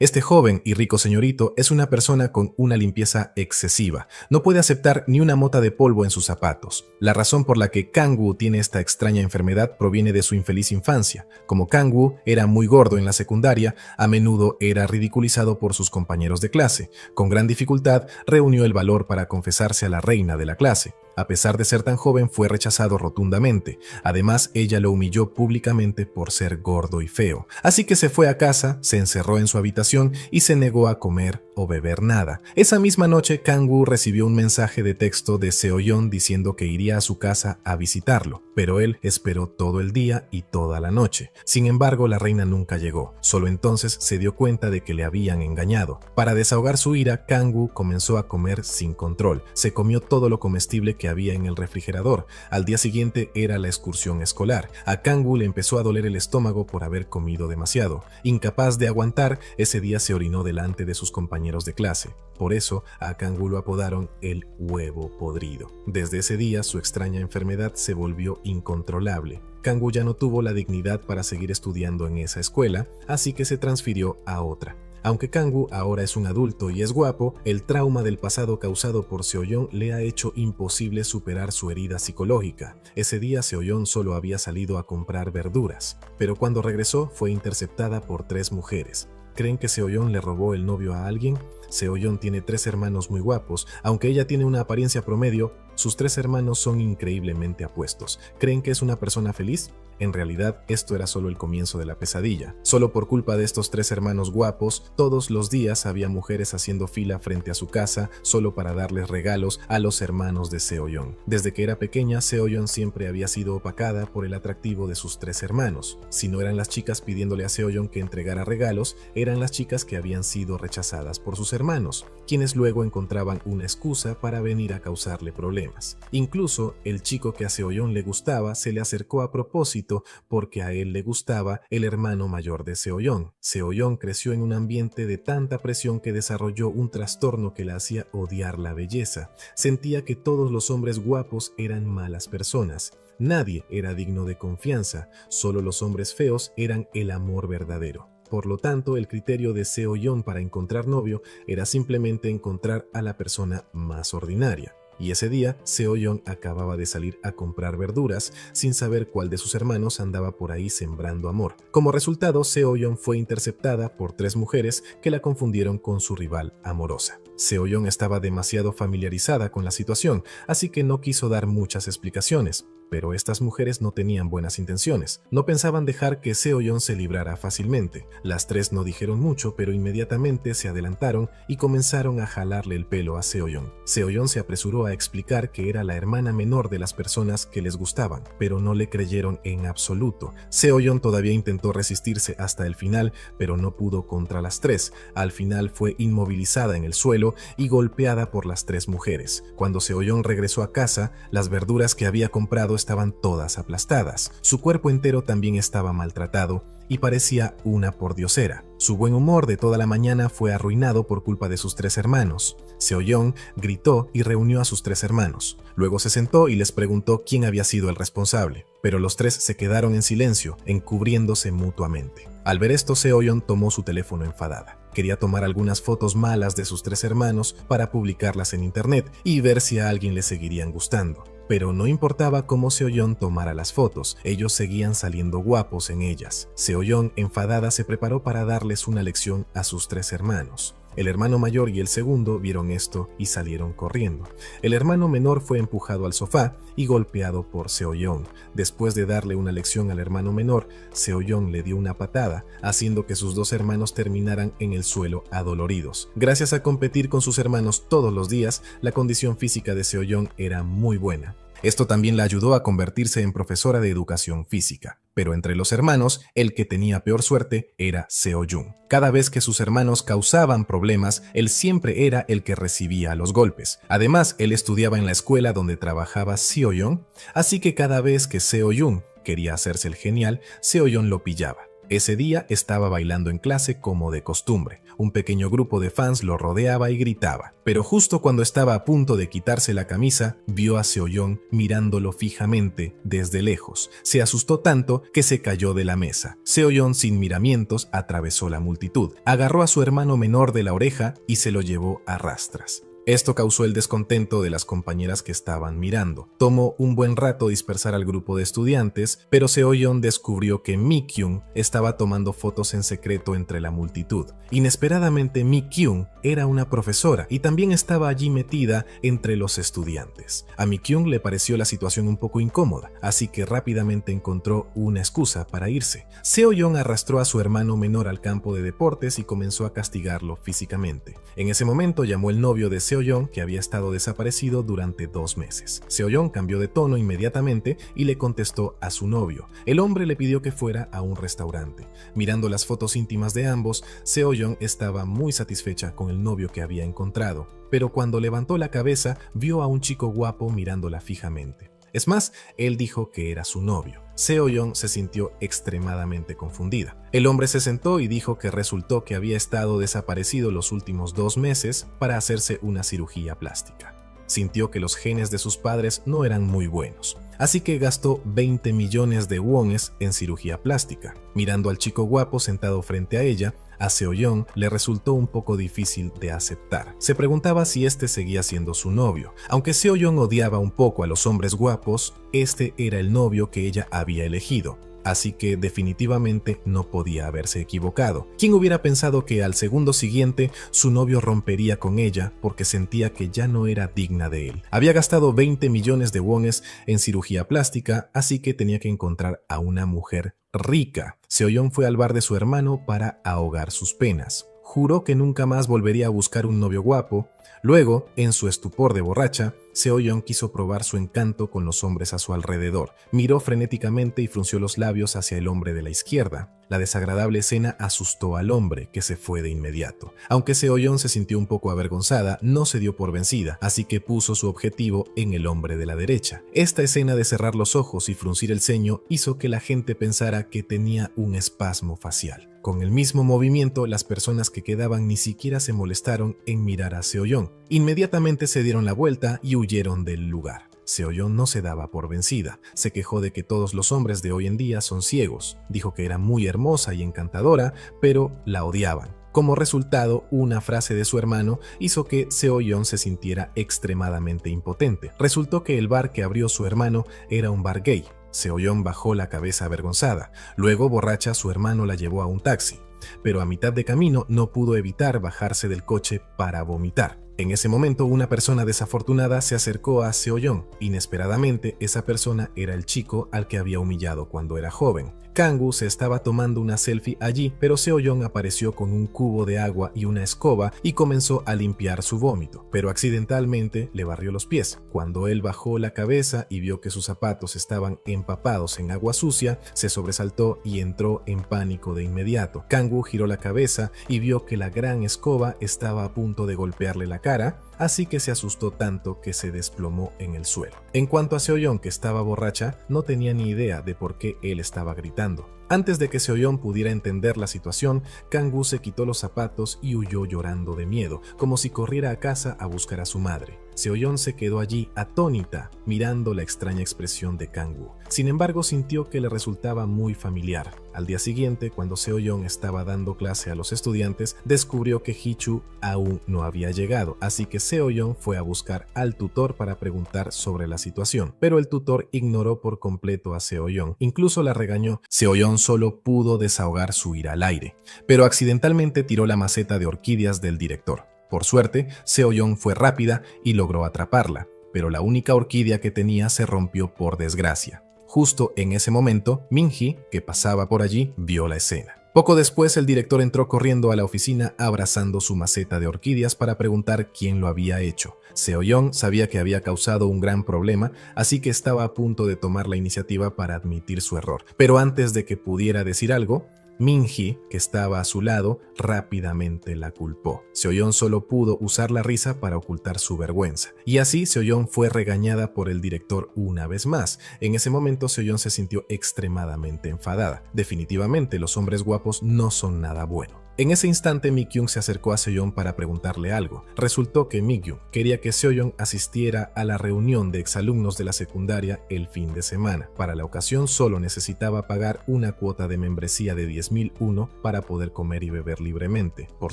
Este joven y rico señorito es una persona con una limpieza excesiva. No puede aceptar ni una mota de polvo en sus zapatos. La razón por la que Kang-woo tiene esta extraña enfermedad proviene de su infeliz infancia. Como Kang-woo era muy gordo en la secundaria, a menudo era ridiculizado por sus compañeros de clase. Con gran dificultad, reunió el valor para confesarse a la reina de la clase. A pesar de ser tan joven, fue rechazado rotundamente. Además, ella lo humilló públicamente por ser gordo y feo. Así que se fue a casa, se encerró en su habitación y se negó a comer o beber nada. Esa misma noche, Kang-woo recibió un mensaje de texto de Seo-yeon diciendo que iría a su casa a visitarlo, pero él esperó todo el día y toda la noche. Sin embargo, la reina nunca llegó. Solo entonces se dio cuenta de que le habían engañado. Para desahogar su ira, Kang-woo comenzó a comer sin control. Se comió todo lo comestible que había en el refrigerador. Al día siguiente era la excursión escolar. A Kang-woo le empezó a doler el estómago por haber comido demasiado. Incapaz de aguantar, ese día se orinó delante de sus compañeros de clase. Por eso, a Kang-woo lo apodaron el huevo podrido. Desde ese día, su extraña enfermedad se volvió incontrolable. Kang-woo ya no tuvo la dignidad para seguir estudiando en esa escuela, así que se transfirió a otra. Aunque Kang-woo ahora es un adulto y es guapo, el trauma del pasado causado por Seo-yeon le ha hecho imposible superar su herida psicológica. Ese día Seo-yeon solo había salido a comprar verduras, pero cuando regresó fue interceptada por 3 mujeres. ¿Creen que Seo-yeon le robó el novio a alguien? Seo-yeon tiene 3 hermanos muy guapos. Aunque ella tiene una apariencia promedio, sus 3 hermanos son increíblemente apuestos. ¿Creen que es una persona feliz? En realidad, esto era solo el comienzo de la pesadilla. Solo por culpa de estos 3 hermanos guapos, todos los días había mujeres haciendo fila frente a su casa solo para darles regalos a los hermanos de Seo-yeon. Desde que era pequeña, Seo-yeon siempre había sido opacada por el atractivo de sus 3 hermanos. Si no eran las chicas pidiéndole a Seo-yeon que entregara regalos, eran las chicas que habían sido rechazadas por sus hermanos, quienes luego encontraban una excusa para venir a causarle problemas. Incluso, el chico que a Seo-yeon le gustaba se le acercó a propósito porque a él le gustaba el hermano mayor de Seo-yeon. Seo-yeon creció en un ambiente de tanta presión que desarrolló un trastorno que la hacía odiar la belleza. Sentía que todos los hombres guapos eran malas personas. Nadie era digno de confianza, solo los hombres feos eran el amor verdadero. Por lo tanto, el criterio de Seo-yeon para encontrar novio era simplemente encontrar a la persona más ordinaria. Y ese día, Seo-yeon acababa de salir a comprar verduras sin saber cuál de sus hermanos andaba por ahí sembrando amor. Como resultado, Seo-yeon fue interceptada por 3 mujeres que la confundieron con su rival amorosa. Seo-yeon estaba demasiado familiarizada con la situación, así que no quiso dar muchas explicaciones. Pero estas mujeres no tenían buenas intenciones. No pensaban dejar que Seo-yeon se librara fácilmente. Las 3 no dijeron mucho, pero inmediatamente se adelantaron y comenzaron a jalarle el pelo a Seo-yeon. Seo-yeon se apresuró a explicar que era la hermana menor de las personas que les gustaban, pero no le creyeron en absoluto. Seo-yeon todavía intentó resistirse hasta el final, pero no pudo contra las 3. Al final fue inmovilizada en el suelo y golpeada por las 3 mujeres. Cuando Seo-yeon regresó a casa, las verduras que había comprado estaban todas aplastadas. Su cuerpo entero también estaba maltratado y parecía una pordiosera. Su buen humor de toda la mañana fue arruinado por culpa de sus 3 hermanos. Seo-yeon gritó y reunió a sus 3 hermanos. Luego se sentó y les preguntó quién había sido el responsable, pero los 3 se quedaron en silencio, encubriéndose mutuamente. Al ver esto, Seo-yeon tomó su teléfono enfadada. Quería tomar algunas fotos malas de sus 3 hermanos para publicarlas en internet y ver si a alguien le seguirían gustando. Pero no importaba cómo Seo-yeon tomara las fotos, ellos seguían saliendo guapos en ellas. Seo-yeon, enfadada, se preparó para darles una lección a sus 3 hermanos. El hermano mayor y el segundo vieron esto y salieron corriendo. El hermano menor fue empujado al sofá y golpeado por Seo-yeon. Después de darle una lección al hermano menor, Seo-yeon le dio una patada, haciendo que sus 2 hermanos terminaran en el suelo adoloridos. Gracias a competir con sus hermanos todos los días, la condición física de Seo-yeon era muy buena. Esto también la ayudó a convertirse en profesora de educación física. Pero entre los hermanos, el que tenía peor suerte era Seo-jung. Cada vez que sus hermanos causaban problemas, él siempre era el que recibía los golpes. Además, él estudiaba en la escuela donde trabajaba Seo-yeon, así que cada vez que Seo-jung quería hacerse el genial, Seo-yeon lo pillaba. Ese día estaba bailando en clase como de costumbre. Un pequeño grupo de fans lo rodeaba y gritaba. Pero justo cuando estaba a punto de quitarse la camisa, vio a Seo-yeon mirándolo fijamente desde lejos. Se asustó tanto que se cayó de la mesa. Seo-yeon, sin miramientos, atravesó la multitud, agarró a su hermano menor de la oreja y se lo llevó a rastras. Esto causó el descontento de las compañeras que estaban mirando. Tomó un buen rato dispersar al grupo de estudiantes, pero Seo-yeon descubrió que Mi-kyung estaba tomando fotos en secreto entre la multitud. Inesperadamente, Mi-kyung era una profesora y también estaba allí metida entre los estudiantes. A Mi-kyung le pareció la situación un poco incómoda, así que rápidamente encontró una excusa para irse. Seo-yeon arrastró a su hermano menor al campo de deportes y comenzó a castigarlo físicamente. En ese momento llamó el novio de Seo-yeon, que había estado desaparecido durante 2 meses. Seo-yeon cambió de tono inmediatamente y le contestó a su novio. El hombre le pidió que fuera a un restaurante. Mirando las fotos íntimas de ambos, Seo-yeon estaba muy satisfecha con el novio que había encontrado, pero cuando levantó la cabeza vio a un chico guapo mirándola fijamente. Es más, él dijo que era su novio. Seo-yeon se sintió extremadamente confundida. El hombre se sentó y dijo que resultó que había estado desaparecido los últimos 2 meses para hacerse una cirugía plástica. Sintió que los genes de sus padres no eran muy buenos, así que gastó 20 millones de wones en cirugía plástica. Mirando al chico guapo sentado frente a ella, a Seo-yeon le resultó un poco difícil de aceptar. Se preguntaba si este seguía siendo su novio. Aunque Seo-yeon odiaba un poco a los hombres guapos, este era el novio que ella había elegido. Así que definitivamente no podía haberse equivocado. ¿Quién hubiera pensado que al segundo siguiente su novio rompería con ella porque sentía que ya no era digna de él? Había gastado 20 millones de wones en cirugía plástica, así que tenía que encontrar a una mujer rica. Seo-yeon fue al bar de su hermano para ahogar sus penas. Juró que nunca más volvería a buscar un novio guapo. Luego, en su estupor de borracha, Seo-yeon quiso probar su encanto con los hombres a su alrededor. Miró frenéticamente y frunció los labios hacia el hombre de la izquierda. La desagradable escena asustó al hombre, que se fue de inmediato. Aunque Seo-yeon se sintió un poco avergonzada, no se dio por vencida, así que puso su objetivo en el hombre de la derecha. Esta escena de cerrar los ojos y fruncir el ceño hizo que la gente pensara que tenía un espasmo facial. Con el mismo movimiento, las personas que quedaban ni siquiera se molestaron en mirar a Seo-yeon. Inmediatamente se dieron la vuelta y huyeron del lugar. Seo-yeon no se daba por vencida. Se quejó de que todos los hombres de hoy en día son ciegos. Dijo que era muy hermosa y encantadora, pero la odiaban. Como resultado, una frase de su hermano hizo que Seo-yeon se sintiera extremadamente impotente. Resultó que el bar que abrió su hermano era un bar gay. Seo-yeon bajó la cabeza avergonzada. Luego, borracha, su hermano la llevó a un taxi. Pero a mitad de camino no pudo evitar bajarse del coche para vomitar. En ese momento, una persona desafortunada se acercó a Seo-yeon. Inesperadamente, esa persona era el chico al que había humillado cuando era joven. Kang-woo se estaba tomando una selfie allí, pero Seo-yeon apareció con un cubo de agua y una escoba y comenzó a limpiar su vómito, pero accidentalmente le barrió los pies. Cuando él bajó la cabeza y vio que sus zapatos estaban empapados en agua sucia, se sobresaltó y entró en pánico de inmediato. Kang-woo giró la cabeza y vio que la gran escoba estaba a punto de golpearle la cara, así que se asustó tanto que se desplomó en el suelo. En cuanto a Seo-yeon, que estaba borracha, no tenía ni idea de por qué él estaba gritando. Antes de que Seo-yeon pudiera entender la situación, Kang-woo se quitó los zapatos y huyó llorando de miedo, como si corriera a casa a buscar a su madre. Seo-yeon se quedó allí atónita, mirando la extraña expresión de Kang-woo. Sin embargo, sintió que le resultaba muy familiar. Al día siguiente, cuando Seo-yeon estaba dando clase a los estudiantes, descubrió que Hee-chu aún no había llegado, así que Seo-yeon fue a buscar al tutor para preguntar sobre la situación, pero el tutor ignoró por completo a Seo-yeon, incluso la regañó. Seo-yeon solo pudo desahogar su ira al aire, pero accidentalmente tiró la maceta de orquídeas del director. Por suerte, Seo-yeon fue rápida y logró atraparla, pero la única orquídea que tenía se rompió por desgracia. Justo en ese momento, Min-hee, que pasaba por allí, vio la escena. Poco después, el director entró corriendo a la oficina abrazando su maceta de orquídeas para preguntar quién lo había hecho. Seo-yeon sabía que había causado un gran problema, así que estaba a punto de tomar la iniciativa para admitir su error. Pero antes de que pudiera decir algo, Min-hee, que estaba a su lado, rápidamente la culpó. Seo-yeon solo pudo usar la risa para ocultar su vergüenza, y así Seo-yeon fue regañada por el director una vez más. En ese momento Seo-yeon se sintió extremadamente enfadada. Definitivamente los hombres guapos no son nada bueno. En ese instante, Mi-kyung se acercó a Seo-yeon para preguntarle algo. Resultó que Mi-kyung quería que Seo-yeon asistiera a la reunión de exalumnos de la secundaria el fin de semana. Para la ocasión solo necesitaba pagar una cuota de membresía de 10.000 won para poder comer y beber libremente. Por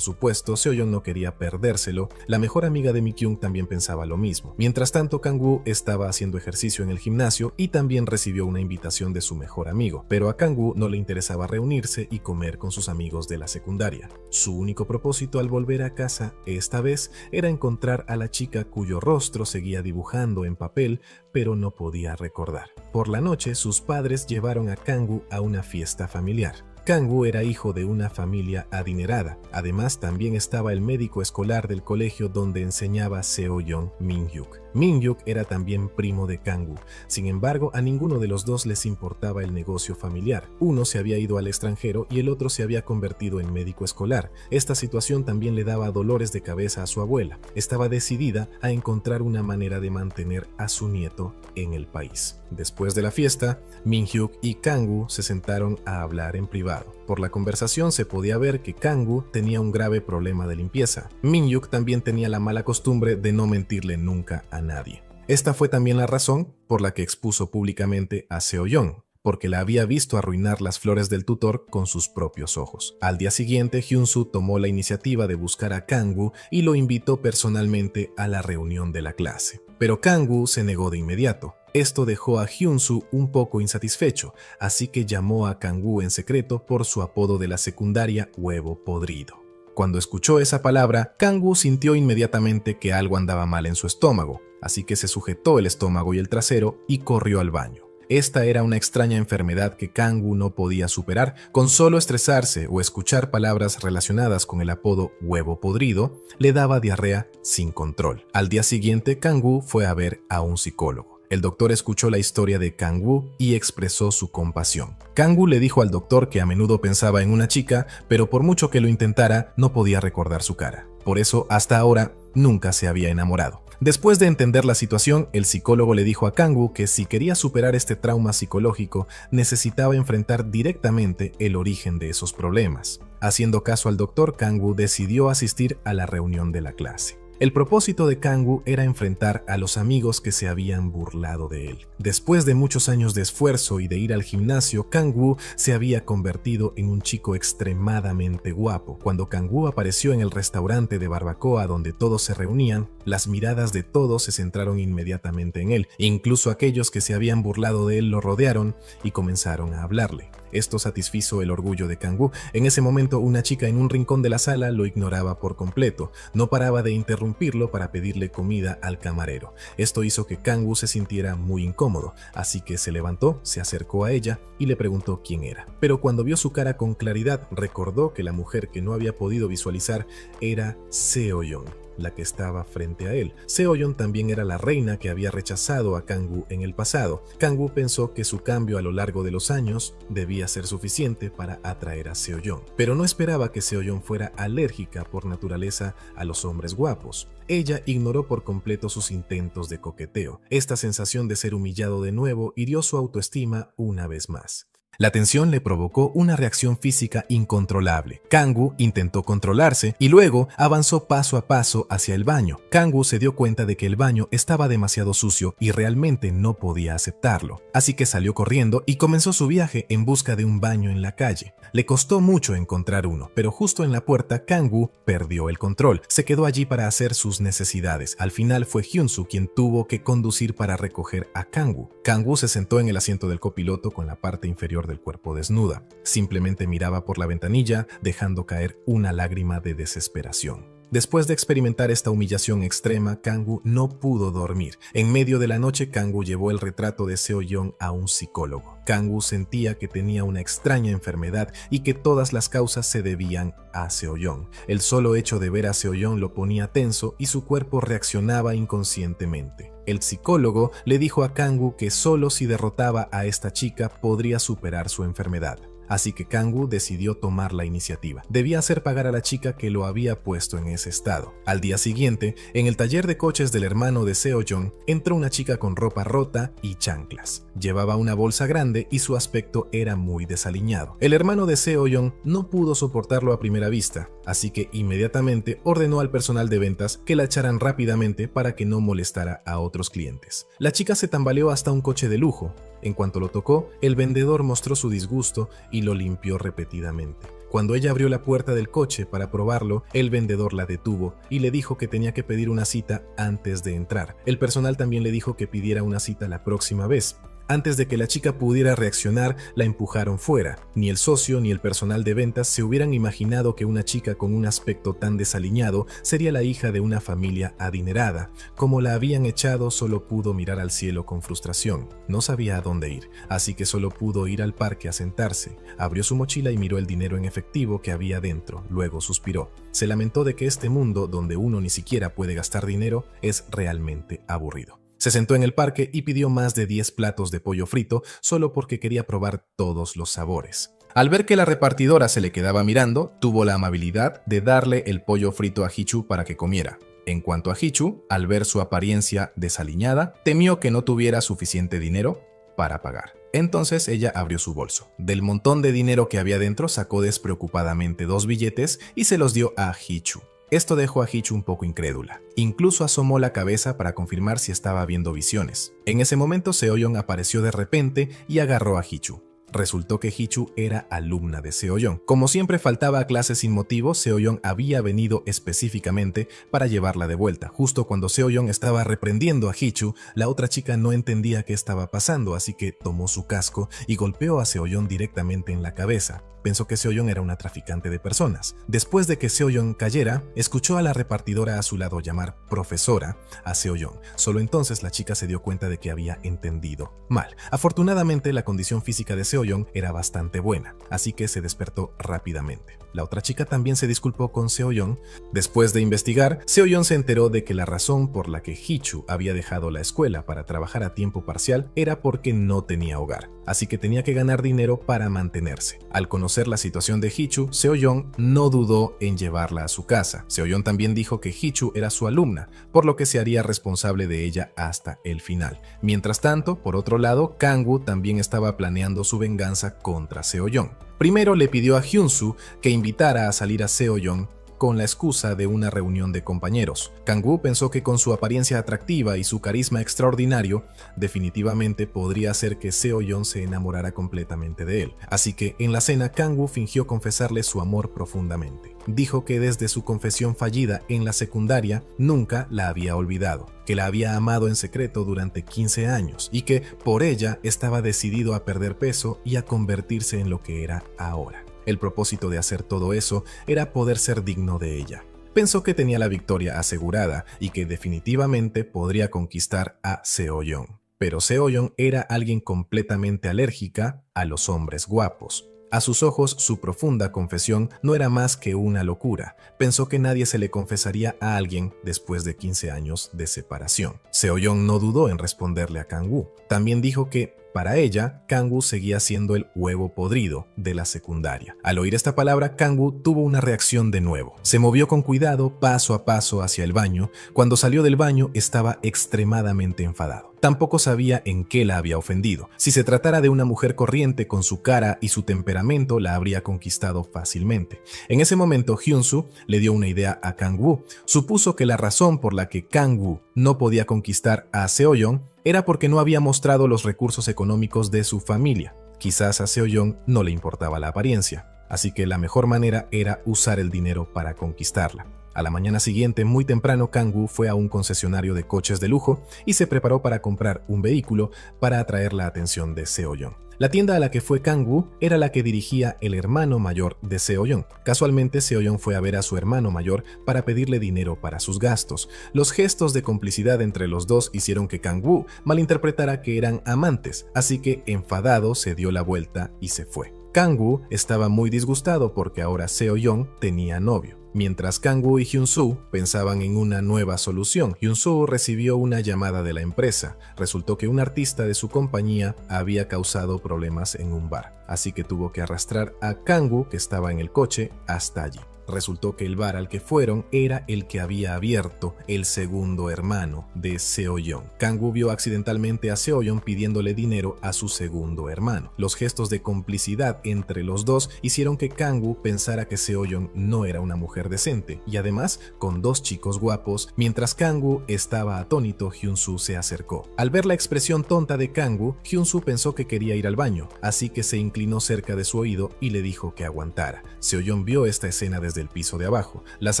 supuesto, Seo-yeon no quería perdérselo. La mejor amiga de Mi-kyung también pensaba lo mismo. Mientras tanto, Kang-woo estaba haciendo ejercicio en el gimnasio y también recibió una invitación de su mejor amigo. Pero a Kang-woo no le interesaba reunirse y comer con sus amigos de la secundaria. Su único propósito al volver a casa, esta vez, era encontrar a la chica cuyo rostro seguía dibujando en papel, pero no podía recordar. Por la noche, sus padres llevaron a Kang-woo a una fiesta familiar. Kang-woo era hijo de una familia adinerada. Además, también estaba el médico escolar del colegio donde enseñaba Seo-yeon, Min-hyuk. Min-hyuk era también primo de Kang-woo. Sin embargo, a ninguno de los dos les importaba el negocio familiar. Uno se había ido al extranjero y el otro se había convertido en médico escolar. Esta situación también le daba dolores de cabeza a su abuela. Estaba decidida a encontrar una manera de mantener a su nieto en el país. Después de la fiesta, Min-hyuk y Kang-woo se sentaron a hablar en privado. Por la conversación se podía ver que Kang-woo tenía un grave problema de limpieza. Min-hyuk también tenía la mala costumbre de no mentirle nunca a nadie. Esta fue también la razón por la que expuso públicamente a Seo-yeon, porque la había visto arruinar las flores del tutor con sus propios ojos. Al día siguiente, Hyun-soo tomó la iniciativa de buscar a Kang-woo y lo invitó personalmente a la reunión de la clase. Pero Kang-woo se negó de inmediato. Esto dejó a Hyun-soo un poco insatisfecho, así que llamó a Kang-woo en secreto por su apodo de la secundaria, huevo podrido. Cuando escuchó esa palabra, Kang-woo sintió inmediatamente que algo andaba mal en su estómago, así que se sujetó el estómago y el trasero y corrió al baño. Esta era una extraña enfermedad que Kang-woo no podía superar. Con solo estresarse o escuchar palabras relacionadas con el apodo huevo podrido, le daba diarrea sin control. Al día siguiente, Kang-woo fue a ver a un psicólogo. El doctor escuchó la historia de Kang-woo y expresó su compasión. Kang-woo le dijo al doctor que a menudo pensaba en una chica, pero por mucho que lo intentara, no podía recordar su cara. Por eso, hasta ahora, nunca se había enamorado. Después de entender la situación, el psicólogo le dijo a Kang-woo que si quería superar este trauma psicológico, necesitaba enfrentar directamente el origen de esos problemas. Haciendo caso al doctor, Kang-woo decidió asistir a la reunión de la clase. El propósito de Kang-woo era enfrentar a los amigos que se habían burlado de él. Después de muchos años de esfuerzo y de ir al gimnasio, Kang-woo se había convertido en un chico extremadamente guapo. Cuando Kang-woo apareció en el restaurante de barbacoa donde todos se reunían, las miradas de todos se centraron inmediatamente en él. Incluso aquellos que se habían burlado de él lo rodearon y comenzaron a hablarle. Esto satisfizo el orgullo de Kang-woo. En ese momento, una chica en un rincón de la sala lo ignoraba por completo. No paraba de interrumpirlo para pedirle comida al camarero. Esto hizo que Kang-woo se sintiera muy incómodo, así que se levantó, se acercó a ella y le preguntó quién era. Pero cuando vio su cara con claridad, recordó que la mujer que no había podido visualizar era Seo-yeon, la que estaba frente a él. Seo-yeon también era la reina que había rechazado a Kang-woo en el pasado. Kang-woo pensó que su cambio a lo largo de los años debía ser suficiente para atraer a Seo-yeon, pero no esperaba que Seo-yeon fuera alérgica por naturaleza a los hombres guapos. Ella ignoró por completo sus intentos de coqueteo. Esta sensación de ser humillado de nuevo hirió su autoestima una vez más. La tensión le provocó una reacción física incontrolable. Kang-woo intentó controlarse y luego avanzó paso a paso hacia el baño. Kang-woo se dio cuenta de que el baño estaba demasiado sucio y realmente no podía aceptarlo. Así que salió corriendo y comenzó su viaje en busca de un baño en la calle. Le costó mucho encontrar uno, pero justo en la puerta Kang-woo perdió el control. Se quedó allí para hacer sus necesidades. Al final fue Hyun-soo quien tuvo que conducir para recoger a Kang-woo. Kang-woo se sentó en el asiento del copiloto con la parte inferior del cuerpo desnuda. Simplemente miraba por la ventanilla, dejando caer una lágrima de desesperación. Después de experimentar esta humillación extrema, Kang-woo no pudo dormir. En medio de la noche, Kang-woo llevó el retrato de Seo-yeon a un psicólogo. Kang-woo sentía que tenía una extraña enfermedad y que todas las causas se debían a Seo-yeon. El solo hecho de ver a Seo-yeon lo ponía tenso y su cuerpo reaccionaba inconscientemente. El psicólogo le dijo a Kang-woo que solo si derrotaba a esta chica podría superar su enfermedad. así que Kang-woo decidió tomar la iniciativa. Debía hacer pagar a la chica que lo había puesto en ese estado. Al día siguiente, en el taller de coches del hermano de Seo-yeon, entró una chica con ropa rota y chanclas. Llevaba una bolsa grande y su aspecto era muy desaliñado. El hermano de Seo-yeon no pudo soportarlo a primera vista, así que inmediatamente ordenó al personal de ventas que la echaran rápidamente para que no molestara a otros clientes. La chica se tambaleó hasta un coche de lujo. En cuanto lo tocó, el vendedor mostró su disgusto y lo limpió repetidamente. Cuando ella abrió la puerta del coche para probarlo, el vendedor la detuvo y le dijo que tenía que pedir una cita antes de entrar. El personal también le dijo que pidiera una cita la próxima vez. Antes de que la chica pudiera reaccionar, la empujaron fuera. Ni el socio ni el personal de ventas se hubieran imaginado que una chica con un aspecto tan desaliñado sería la hija de una familia adinerada. Como la habían echado, solo pudo mirar al cielo con frustración. No sabía a dónde ir, así que solo pudo ir al parque a sentarse. Abrió su mochila y miró el dinero en efectivo que había dentro. Luego suspiró. Se lamentó de que este mundo, donde uno ni siquiera puede gastar dinero, es realmente aburrido. Se sentó en el parque y pidió más de 10 platos de pollo frito solo porque quería probar todos los sabores. Al ver que la repartidora se le quedaba mirando, tuvo la amabilidad de darle el pollo frito a Hee-chu para que comiera. En cuanto a Hee-chu, al ver su apariencia desaliñada, temió que no tuviera suficiente dinero para pagar. Entonces ella abrió su bolso. Del montón de dinero que había dentro sacó despreocupadamente 2 billetes y se los dio a Hee-chu. Esto dejó a Hee-chu un poco incrédula. Incluso asomó la cabeza para confirmar si estaba viendo visiones. En ese momento Seo-yeon apareció de repente y agarró a Hee-chu. Resultó que Hee-chu era alumna de Seo-yeon. Como siempre faltaba a clases sin motivo, Seo-yeon había venido específicamente para llevarla de vuelta. Justo cuando Seo-yeon estaba reprendiendo a Hee-chu, la otra chica no entendía qué estaba pasando, así que tomó su casco y golpeó a Seo-yeon directamente en la cabeza. Pensó que Seo-yeon era una traficante de personas. Después de que Seo-yeon cayera, escuchó a la repartidora a su lado llamar profesora a Seo-yeon. Solo entonces la chica se dio cuenta de que había entendido mal. Afortunadamente, la condición física de Seo-yeon era bastante buena, así que se despertó rápidamente. La otra chica también se disculpó con Seo-yeon. Después de investigar, Seo-yeon se enteró de que la razón por la que Hee-chu había dejado la escuela para trabajar a tiempo parcial era porque no tenía hogar, así que tenía que ganar dinero para mantenerse. Al conocer la situación de Hee-chu, Seo-yeon no dudó en llevarla a su casa. Seo-yeon también dijo que Hee-chu era su alumna, por lo que se haría responsable de ella hasta el final. Mientras tanto, por otro lado, Kang-woo también estaba planeando su venganza contra Seo-yeon. Primero le pidió a Hyun-soo que invitara a salir a Seo-yeon con la excusa de una reunión de compañeros. Kang-woo pensó que con su apariencia atractiva y su carisma extraordinario, definitivamente podría hacer que Seo-yeon se enamorara completamente de él. Así que en la cena, Kang-woo fingió confesarle su amor profundamente. Dijo que desde su confesión fallida en la secundaria nunca la había olvidado, que la había amado en secreto durante 15 años y que por ella estaba decidido a perder peso y a convertirse en lo que era ahora. El propósito de hacer todo eso era poder ser digno de ella. Pensó que tenía la victoria asegurada y que definitivamente podría conquistar a Seo-yeon. Pero Seo-yeon era alguien completamente alérgica a los hombres guapos. A sus ojos, su profunda confesión no era más que una locura. Pensó que nadie se le confesaría a alguien después de 15 años de separación. Seo-yeon no dudó en responderle a Kang-woo. También dijo que, para ella, Kang-woo seguía siendo el huevo podrido de la secundaria. Al oír esta palabra, Kang-woo tuvo una reacción de nuevo. Se movió con cuidado, paso a paso hacia el baño. Cuando salió del baño, estaba extremadamente enfadado. Tampoco sabía en qué la había ofendido. Si se tratara de una mujer corriente con su cara y su temperamento, la habría conquistado fácilmente. En ese momento, Hyun-soo le dio una idea a Kang-woo. Supuso que la razón por la que Kang-woo no podía conquistar a Seo-yeon era porque no había mostrado los recursos económicos de su familia. Quizás a Seo-yeon no le importaba la apariencia, así que la mejor manera era usar el dinero para conquistarla. A la mañana siguiente, muy temprano, Kang-woo fue a un concesionario de coches de lujo y se preparó para comprar un vehículo para atraer la atención de Seo-yeon. La tienda a la que fue Kang-woo era la que dirigía el hermano mayor de Seo-yeon. Casualmente, Seo-yeon fue a ver a su hermano mayor para pedirle dinero para sus gastos. Los gestos de complicidad entre los dos hicieron que Kang-woo malinterpretara que eran amantes, así que, enfadado, se dio la vuelta y se fue. Kang-woo estaba muy disgustado porque ahora Seo-yeon tenía novio. Mientras Kang-woo y Hyun-soo pensaban en una nueva solución, Hyun-soo recibió una llamada de la empresa. Resultó que un artista de su compañía había causado problemas en un bar, así que tuvo que arrastrar a Kang-woo, que estaba en el coche, hasta allí. Resultó que el bar al que fueron era el que había abierto el segundo hermano de Seo-yeon. Kang-woo vio accidentalmente a Seo-yeon pidiéndole dinero a su segundo hermano. Los gestos de complicidad entre los dos hicieron que Kang-woo pensara que Seo-yeon no era una mujer decente, y además con dos chicos guapos. Mientras Kang-woo estaba atónito, Hyun-soo se acercó. Al ver la expresión tonta de Kang-woo, Hyun-soo pensó que quería ir al baño, así que se inclinó cerca de su oído y le dijo que aguantara. Seo-yeon vio esta escena desde el piso de abajo. Las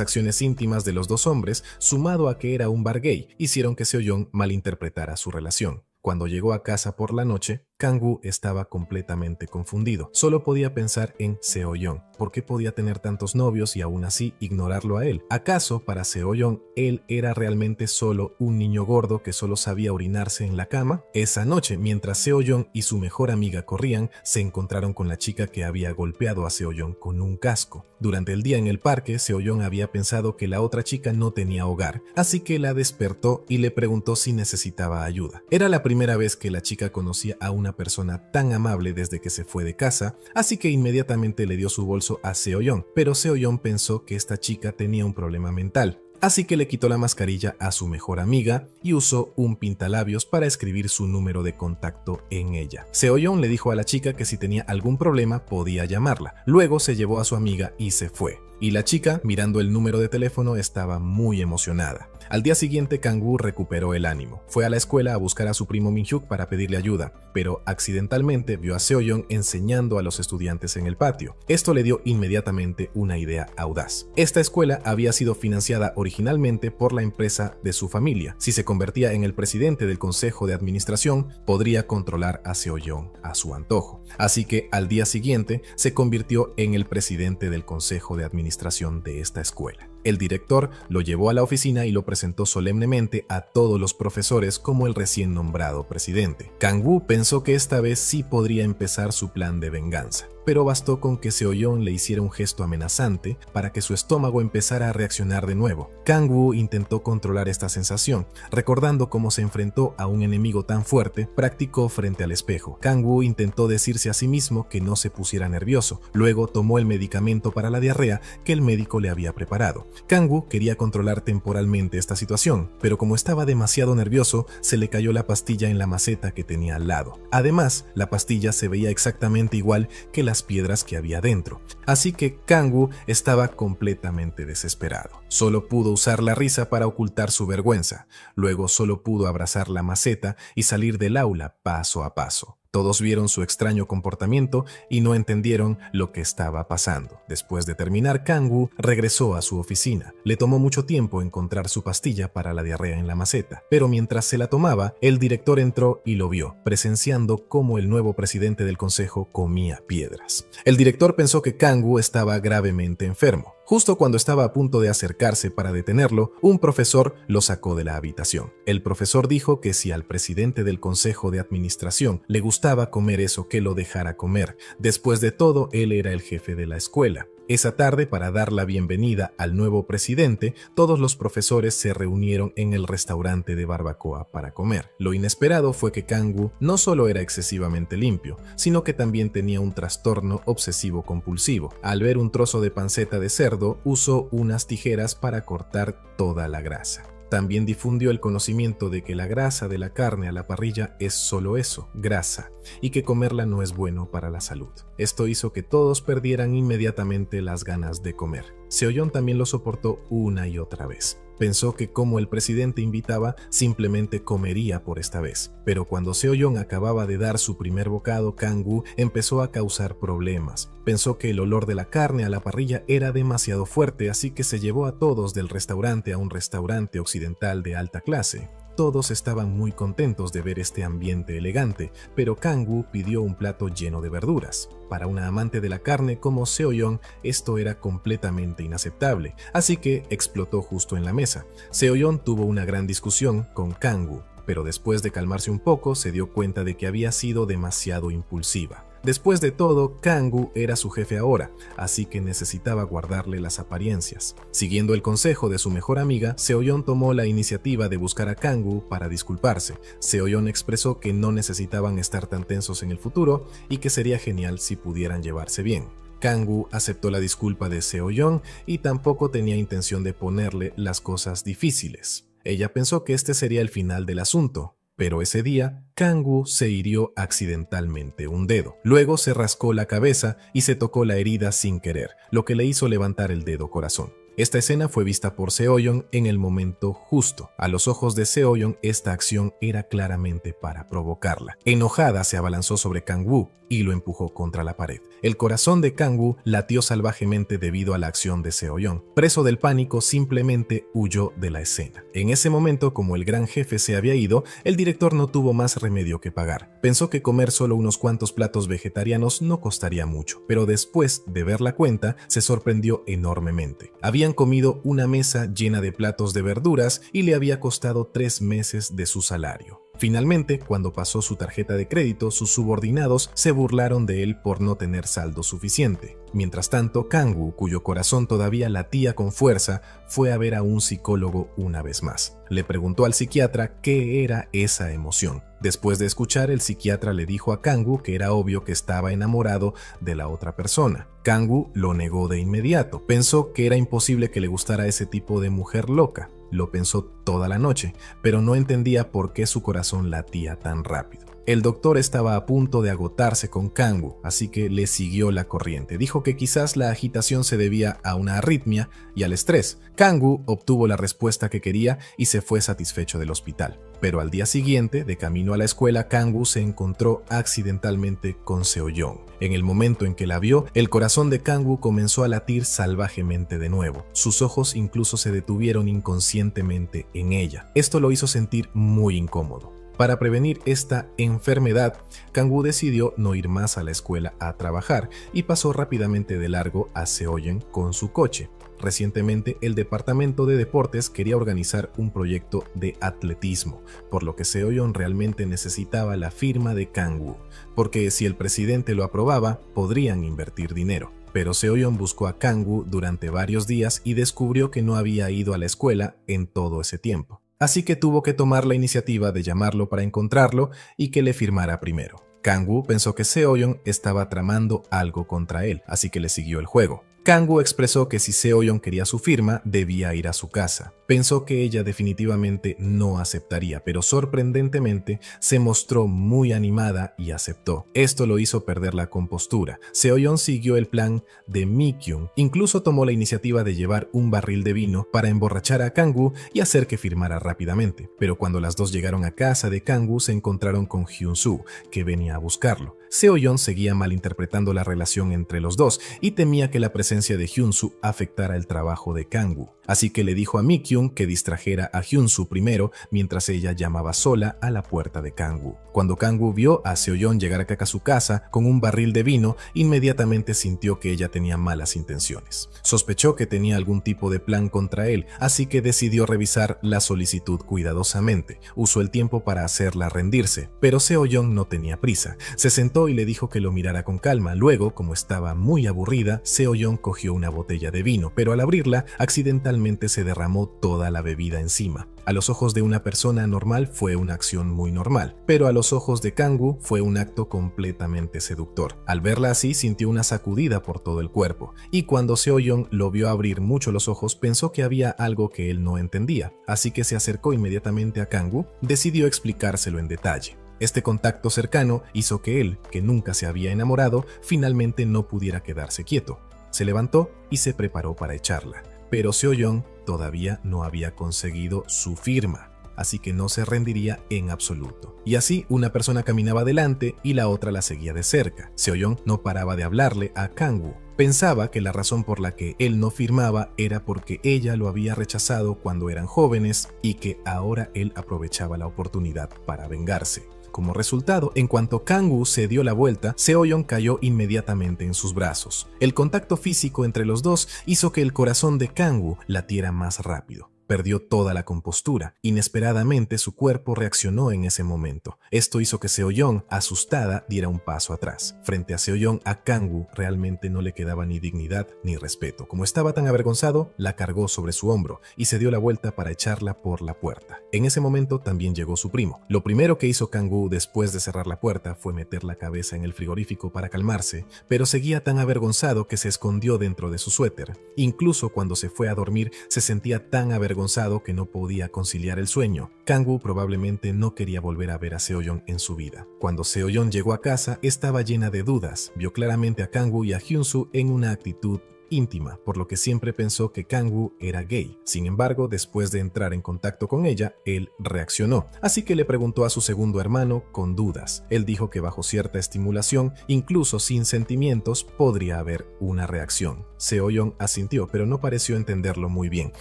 acciones íntimas de los dos hombres, sumado a que era un bar gay, hicieron que Seo-yeon malinterpretara su relación. Cuando llegó a casa por la noche, Kang-woo estaba completamente confundido. Solo podía pensar en Seo-yeon. ¿Por qué podía tener tantos novios y aún así ignorarlo a él? ¿Acaso para Seo-yeon él era realmente solo un niño gordo que solo sabía orinarse en la cama? Esa noche, mientras Seo-yeon y su mejor amiga corrían, se encontraron con la chica que había golpeado a Seo-yeon con un casco. Durante el día en el parque, Seo-yeon había pensado que la otra chica no tenía hogar, así que la despertó y le preguntó si necesitaba ayuda. Era la primera vez que la chica conocía a una persona tan amable desde que se fue de casa, así que inmediatamente le dio su bolso a Seo-yeon, pero Seo-yeon pensó que esta chica tenía un problema mental. Así que le quitó la mascarilla a su mejor amiga y usó un pintalabios para escribir su número de contacto en ella. Seo-yeon le dijo a la chica que si tenía algún problema podía llamarla. Luego se llevó a su amiga y se fue. Y la chica, mirando el número de teléfono, estaba muy emocionada. Al día siguiente, Kang-woo recuperó el ánimo. Fue a la escuela a buscar a su primo Min-hyuk para pedirle ayuda, pero accidentalmente vio a Seo-yeon enseñando a los estudiantes en el patio. Esto le dio inmediatamente una idea audaz. Esta escuela había sido financiada originalmente por la empresa de su familia. Si se convertía en el presidente del consejo de administración, podría controlar a Seo-yeon a su antojo. Así que al día siguiente se convirtió en el presidente del consejo de administración de esta escuela. El director lo llevó a la oficina y lo presentó solemnemente a todos los profesores como el recién nombrado presidente. Kang-woo pensó que esta vez sí podría empezar su plan de venganza, pero bastó con que Seo-yeon le hiciera un gesto amenazante para que su estómago empezara a reaccionar de nuevo. Kang-woo intentó controlar esta sensación, recordando cómo se enfrentó a un enemigo tan fuerte, practicó frente al espejo. Kang-woo intentó decirse a sí mismo que no se pusiera nervioso, luego tomó el medicamento para la diarrea que el médico le había preparado. Kang-woo quería controlar temporalmente esta situación, pero como estaba demasiado nervioso, se le cayó la pastilla en la maceta que tenía al lado. Además, la pastilla se veía exactamente igual que las piedras que había dentro, así que Kang-woo estaba completamente desesperado. Solo pudo usar la risa para ocultar su vergüenza, luego solo pudo abrazar la maceta y salir del aula paso a paso. Todos vieron su extraño comportamiento y no entendieron lo que estaba pasando. Después de terminar, Kang-woo regresó a su oficina. Le tomó mucho tiempo encontrar su pastilla para la diarrea en la maceta, pero mientras se la tomaba, el director entró y lo vio, presenciando cómo el nuevo presidente del consejo comía piedras. El director pensó que Kang-woo estaba gravemente enfermo. Justo cuando estaba a punto de acercarse para detenerlo, un profesor lo sacó de la habitación. El profesor dijo que si al presidente del consejo de administración le gustaba comer eso, que lo dejara comer. Después de todo, él era el jefe de la escuela. Esa tarde, para dar la bienvenida al nuevo presidente, todos los profesores se reunieron en el restaurante de barbacoa para comer. Lo inesperado fue que Kang-woo no solo era excesivamente limpio, sino que también tenía un trastorno obsesivo-compulsivo. Al ver un trozo de panceta de cerdo, usó unas tijeras para cortar toda la grasa. También difundió el conocimiento de que la grasa de la carne a la parrilla es solo eso, grasa, y que comerla no es bueno para la salud. Esto hizo que todos perdieran inmediatamente las ganas de comer. Seo-yeon también lo soportó una y otra vez. Pensó que como el presidente invitaba, simplemente comería por esta vez. Pero cuando Seo-yeon acababa de dar su primer bocado, Kang-woo empezó a causar problemas. Pensó que el olor de la carne a la parrilla era demasiado fuerte, así que se llevó a todos del restaurante a un restaurante occidental de alta clase. Todos estaban muy contentos de ver este ambiente elegante, pero Kang-woo pidió un plato lleno de verduras. Para una amante de la carne como Seo-yeon, esto era completamente inaceptable, así que explotó justo en la mesa. Seo-yeon tuvo una gran discusión con Kang-woo, pero después de calmarse un poco se dio cuenta de que había sido demasiado impulsiva. Después de todo, Kang-woo era su jefe ahora, así que necesitaba guardarle las apariencias. Siguiendo el consejo de su mejor amiga, Seo-yeon tomó la iniciativa de buscar a Kang-woo para disculparse. Seo-yeon expresó que no necesitaban estar tan tensos en el futuro y que sería genial si pudieran llevarse bien. Kang-woo aceptó la disculpa de Seo-yeon y tampoco tenía intención de ponerle las cosas difíciles. Ella pensó que este sería el final del asunto. Pero ese día, Kang-woo se hirió accidentalmente un dedo. Luego se rascó la cabeza y se tocó la herida sin querer, lo que le hizo levantar el dedo corazón. Esta escena fue vista por Seo-yeon en el momento justo. A los ojos de Seo-yeon, esta acción era claramente para provocarla. Enojada, se abalanzó sobre Kang-woo y lo empujó contra la pared. El corazón de Kang-woo latió salvajemente debido a la acción de Seo-yeon. Preso del pánico, simplemente huyó de la escena. En ese momento, como el gran jefe se había ido, el director no tuvo más remedio que pagar. Pensó que comer solo unos cuantos platos vegetarianos no costaría mucho, pero después de ver la cuenta, se sorprendió enormemente. Habían comido una mesa llena de platos de verduras y le había costado 3 meses de su salario. Finalmente, cuando pasó su tarjeta de crédito, sus subordinados se burlaron de él por no tener saldo suficiente. Mientras tanto, Kang-woo, cuyo corazón todavía latía con fuerza, fue a ver a un psicólogo una vez más. Le preguntó al psiquiatra qué era esa emoción. Después de escuchar, el psiquiatra le dijo a Kang-woo que era obvio que estaba enamorado de la otra persona. Kang-woo lo negó de inmediato. Pensó que era imposible que le gustara ese tipo de mujer loca. Lo pensó toda la noche, pero no entendía por qué su corazón latía tan rápido. El doctor estaba a punto de agotarse con Kang-woo, así que le siguió la corriente. Dijo que quizás la agitación se debía a una arritmia y al estrés. Kang-woo obtuvo la respuesta que quería y se fue satisfecho del hospital. Pero al día siguiente, de camino a la escuela, Kang-woo se encontró accidentalmente con Seo-yeon. En el momento en que la vio, el corazón de Kang-woo comenzó a latir salvajemente de nuevo. Sus ojos incluso se detuvieron inconscientemente en ella. Esto lo hizo sentir muy incómodo. Para prevenir esta enfermedad, Kang-woo decidió no ir más a la escuela a trabajar y pasó rápidamente de largo a Seo-yeon con su coche. Recientemente, el departamento de deportes quería organizar un proyecto de atletismo, por lo que Seo-yeon realmente necesitaba la firma de Kang-woo, porque si el presidente lo aprobaba, podrían invertir dinero. Pero Seo-yeon buscó a Kang-woo durante varios días y descubrió que no había ido a la escuela en todo ese tiempo. Así que tuvo que tomar la iniciativa de llamarlo para encontrarlo y que le firmara primero. Kang-woo pensó que Seo-yeon estaba tramando algo contra él, así que le siguió el juego. Kang-woo expresó que si Seo-yeon quería su firma, debía ir a su casa. Pensó que ella definitivamente no aceptaría, pero sorprendentemente se mostró muy animada y aceptó. Esto lo hizo perder la compostura. Seo-yeon siguió el plan de Mi-kyung. Incluso tomó la iniciativa de llevar un barril de vino para emborrachar a Kang-woo y hacer que firmara rápidamente. Pero cuando las dos llegaron a casa de Kang-woo, se encontraron con Hyun-soo, que venía a buscarlo. Seo-yeon seguía malinterpretando la relación entre los dos y temía que la presencia de Hyun-soo afectara el trabajo de Kang-woo. Así que le dijo a Mi-kyung que distrajera a Hyun-soo primero mientras ella llamaba sola a la puerta de Kang-woo. Cuando Kang-woo vio a Seo-yeon llegar a su casa con un barril de vino, inmediatamente sintió que ella tenía malas intenciones. Sospechó que tenía algún tipo de plan contra él, así que decidió revisar la solicitud cuidadosamente. Usó el tiempo para hacerla rendirse, pero Seo-yeon no tenía prisa. Se sentó y le dijo que lo mirara con calma. Luego, como estaba muy aburrida, Seo-yeon cogió una botella de vino, pero al abrirla, accidentalmente se derramó toda la bebida encima. A los ojos de una persona normal fue una acción muy normal, pero a los ojos de Kang-woo fue un acto completamente seductor. Al verla así, sintió una sacudida por todo el cuerpo, y cuando Seo-yeon lo vio abrir mucho los ojos, pensó que había algo que él no entendía, así que se acercó inmediatamente a Kang-woo, decidió explicárselo en detalle. Este contacto cercano hizo que él, que nunca se había enamorado, finalmente no pudiera quedarse quieto. Se levantó y se preparó para echarla, pero Seo-yeon todavía no había conseguido su firma, así que no se rendiría en absoluto. Y así, una persona caminaba delante y la otra la seguía de cerca. Seo-yeon no paraba de hablarle a Kang-woo. Pensaba que la razón por la que él no firmaba era porque ella lo había rechazado cuando eran jóvenes y que ahora él aprovechaba la oportunidad para vengarse. Como resultado, en cuanto Kang-woo se dio la vuelta, Seo-yeon cayó inmediatamente en sus brazos. El contacto físico entre los dos hizo que el corazón de Kang-woo latiera más rápido. perdió toda la compostura. Inesperadamente su cuerpo reaccionó en ese momento. Esto hizo que Seo-yeon, asustada, diera un paso atrás. Frente a Seo-yeon, a Kang-woo realmente no le quedaba ni dignidad ni respeto. Como estaba tan avergonzado, la cargó sobre su hombro y se dio la vuelta para echarla por la puerta. En ese momento también llegó su primo. Lo primero que hizo Kang-woo después de cerrar la puerta fue meter la cabeza en el frigorífico para calmarse, pero seguía tan avergonzado que se escondió dentro de su suéter. Incluso cuando se fue a dormir se sentía tan avergonzado que no podía conciliar el sueño. Kang-woo probablemente no quería volver a ver a Seo-yeon en su vida. Cuando Seo-yeon llegó a casa estaba llena de dudas. Vio claramente a Kang-woo y a Hyun-soo en una actitud íntima, por lo que siempre pensó que Kang-woo era gay. Sin embargo, después de entrar en contacto con ella, él reaccionó, así que le preguntó a su segundo hermano con dudas. Él dijo que bajo cierta estimulación, incluso sin sentimientos, podría haber una reacción. Seo-yeon asintió, pero no pareció entenderlo muy bien.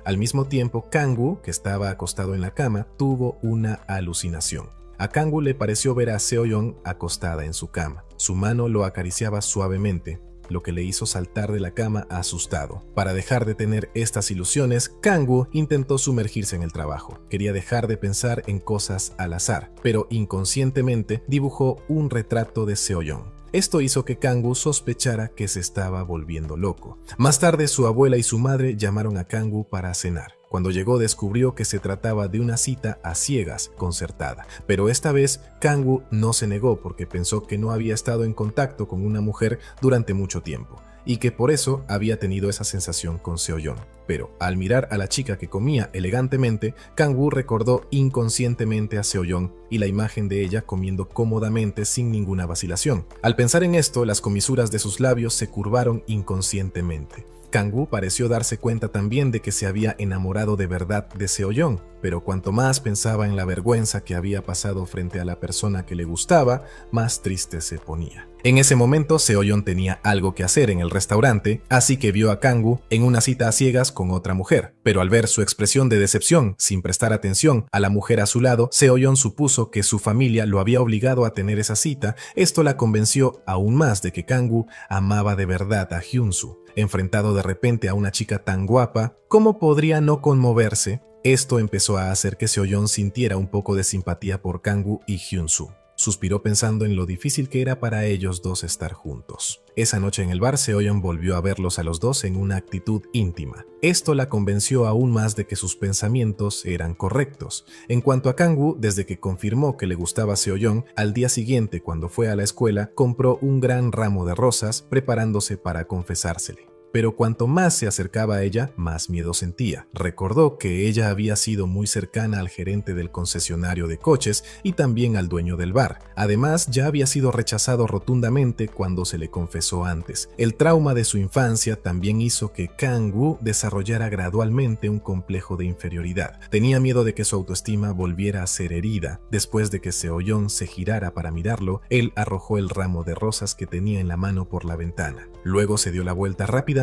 Al mismo tiempo, Kang-woo, que estaba acostado en la cama, tuvo una alucinación. A Kang-woo le pareció ver a Seo-yeon acostada en su cama. Su mano lo acariciaba suavemente, lo que le hizo saltar de la cama asustado. Para dejar de tener estas ilusiones, Kang-woo intentó sumergirse en el trabajo. Quería dejar de pensar en cosas al azar, pero inconscientemente dibujó un retrato de Seo-yeon. Esto hizo que Kang-woo sospechara que se estaba volviendo loco. Más tarde, su abuela y su madre llamaron a Kang-woo para cenar. Cuando llegó descubrió que se trataba de una cita a ciegas concertada, pero esta vez Kang-woo no se negó porque pensó que no había estado en contacto con una mujer durante mucho tiempo y que por eso había tenido esa sensación con Seo-yeon. Pero al mirar a la chica que comía elegantemente, Kang-woo recordó inconscientemente a Seo-yeon y la imagen de ella comiendo cómodamente sin ninguna vacilación. Al pensar en esto, las comisuras de sus labios se curvaron inconscientemente. Kang-woo pareció darse cuenta también de que se había enamorado de verdad de Seo-yeon, pero cuanto más pensaba en la vergüenza que había pasado frente a la persona que le gustaba, más triste se ponía. En ese momento, Seo-yeon tenía algo que hacer en el restaurante, así que vio a Kang-woo en una cita a ciegas con otra mujer. Pero al ver su expresión de decepción, sin prestar atención a la mujer a su lado, Seo-yeon supuso que su familia lo había obligado a tener esa cita. Esto la convenció aún más de que Kang-woo amaba de verdad a Hyun-soo. Enfrentado de repente a una chica tan guapa, ¿cómo podría no conmoverse? Esto empezó a hacer que Seo-yeon sintiera un poco de simpatía por Kang-woo y Hyun-soo. Suspiró pensando en lo difícil que era para ellos dos estar juntos. Esa noche en el bar, Seo-yeon volvió a verlos a los dos en una actitud íntima. Esto la convenció aún más de que sus pensamientos eran correctos. En cuanto a Kang-woo, desde que confirmó que le gustaba Seo-yeon, al día siguiente, cuando fue a la escuela, compró un gran ramo de rosas, preparándose para confesársele. Pero cuanto más se acercaba a ella, más miedo sentía. Recordó que ella había sido muy cercana al gerente del concesionario de coches y también al dueño del bar. Además, ya había sido rechazado rotundamente cuando se le confesó antes. El trauma de su infancia también hizo que Kang-woo desarrollara gradualmente un complejo de inferioridad. Tenía miedo de que su autoestima volviera a ser herida. Después de que Seo-yeon se girara para mirarlo, él arrojó el ramo de rosas que tenía en la mano por la ventana. Luego se dio la vuelta rápidamente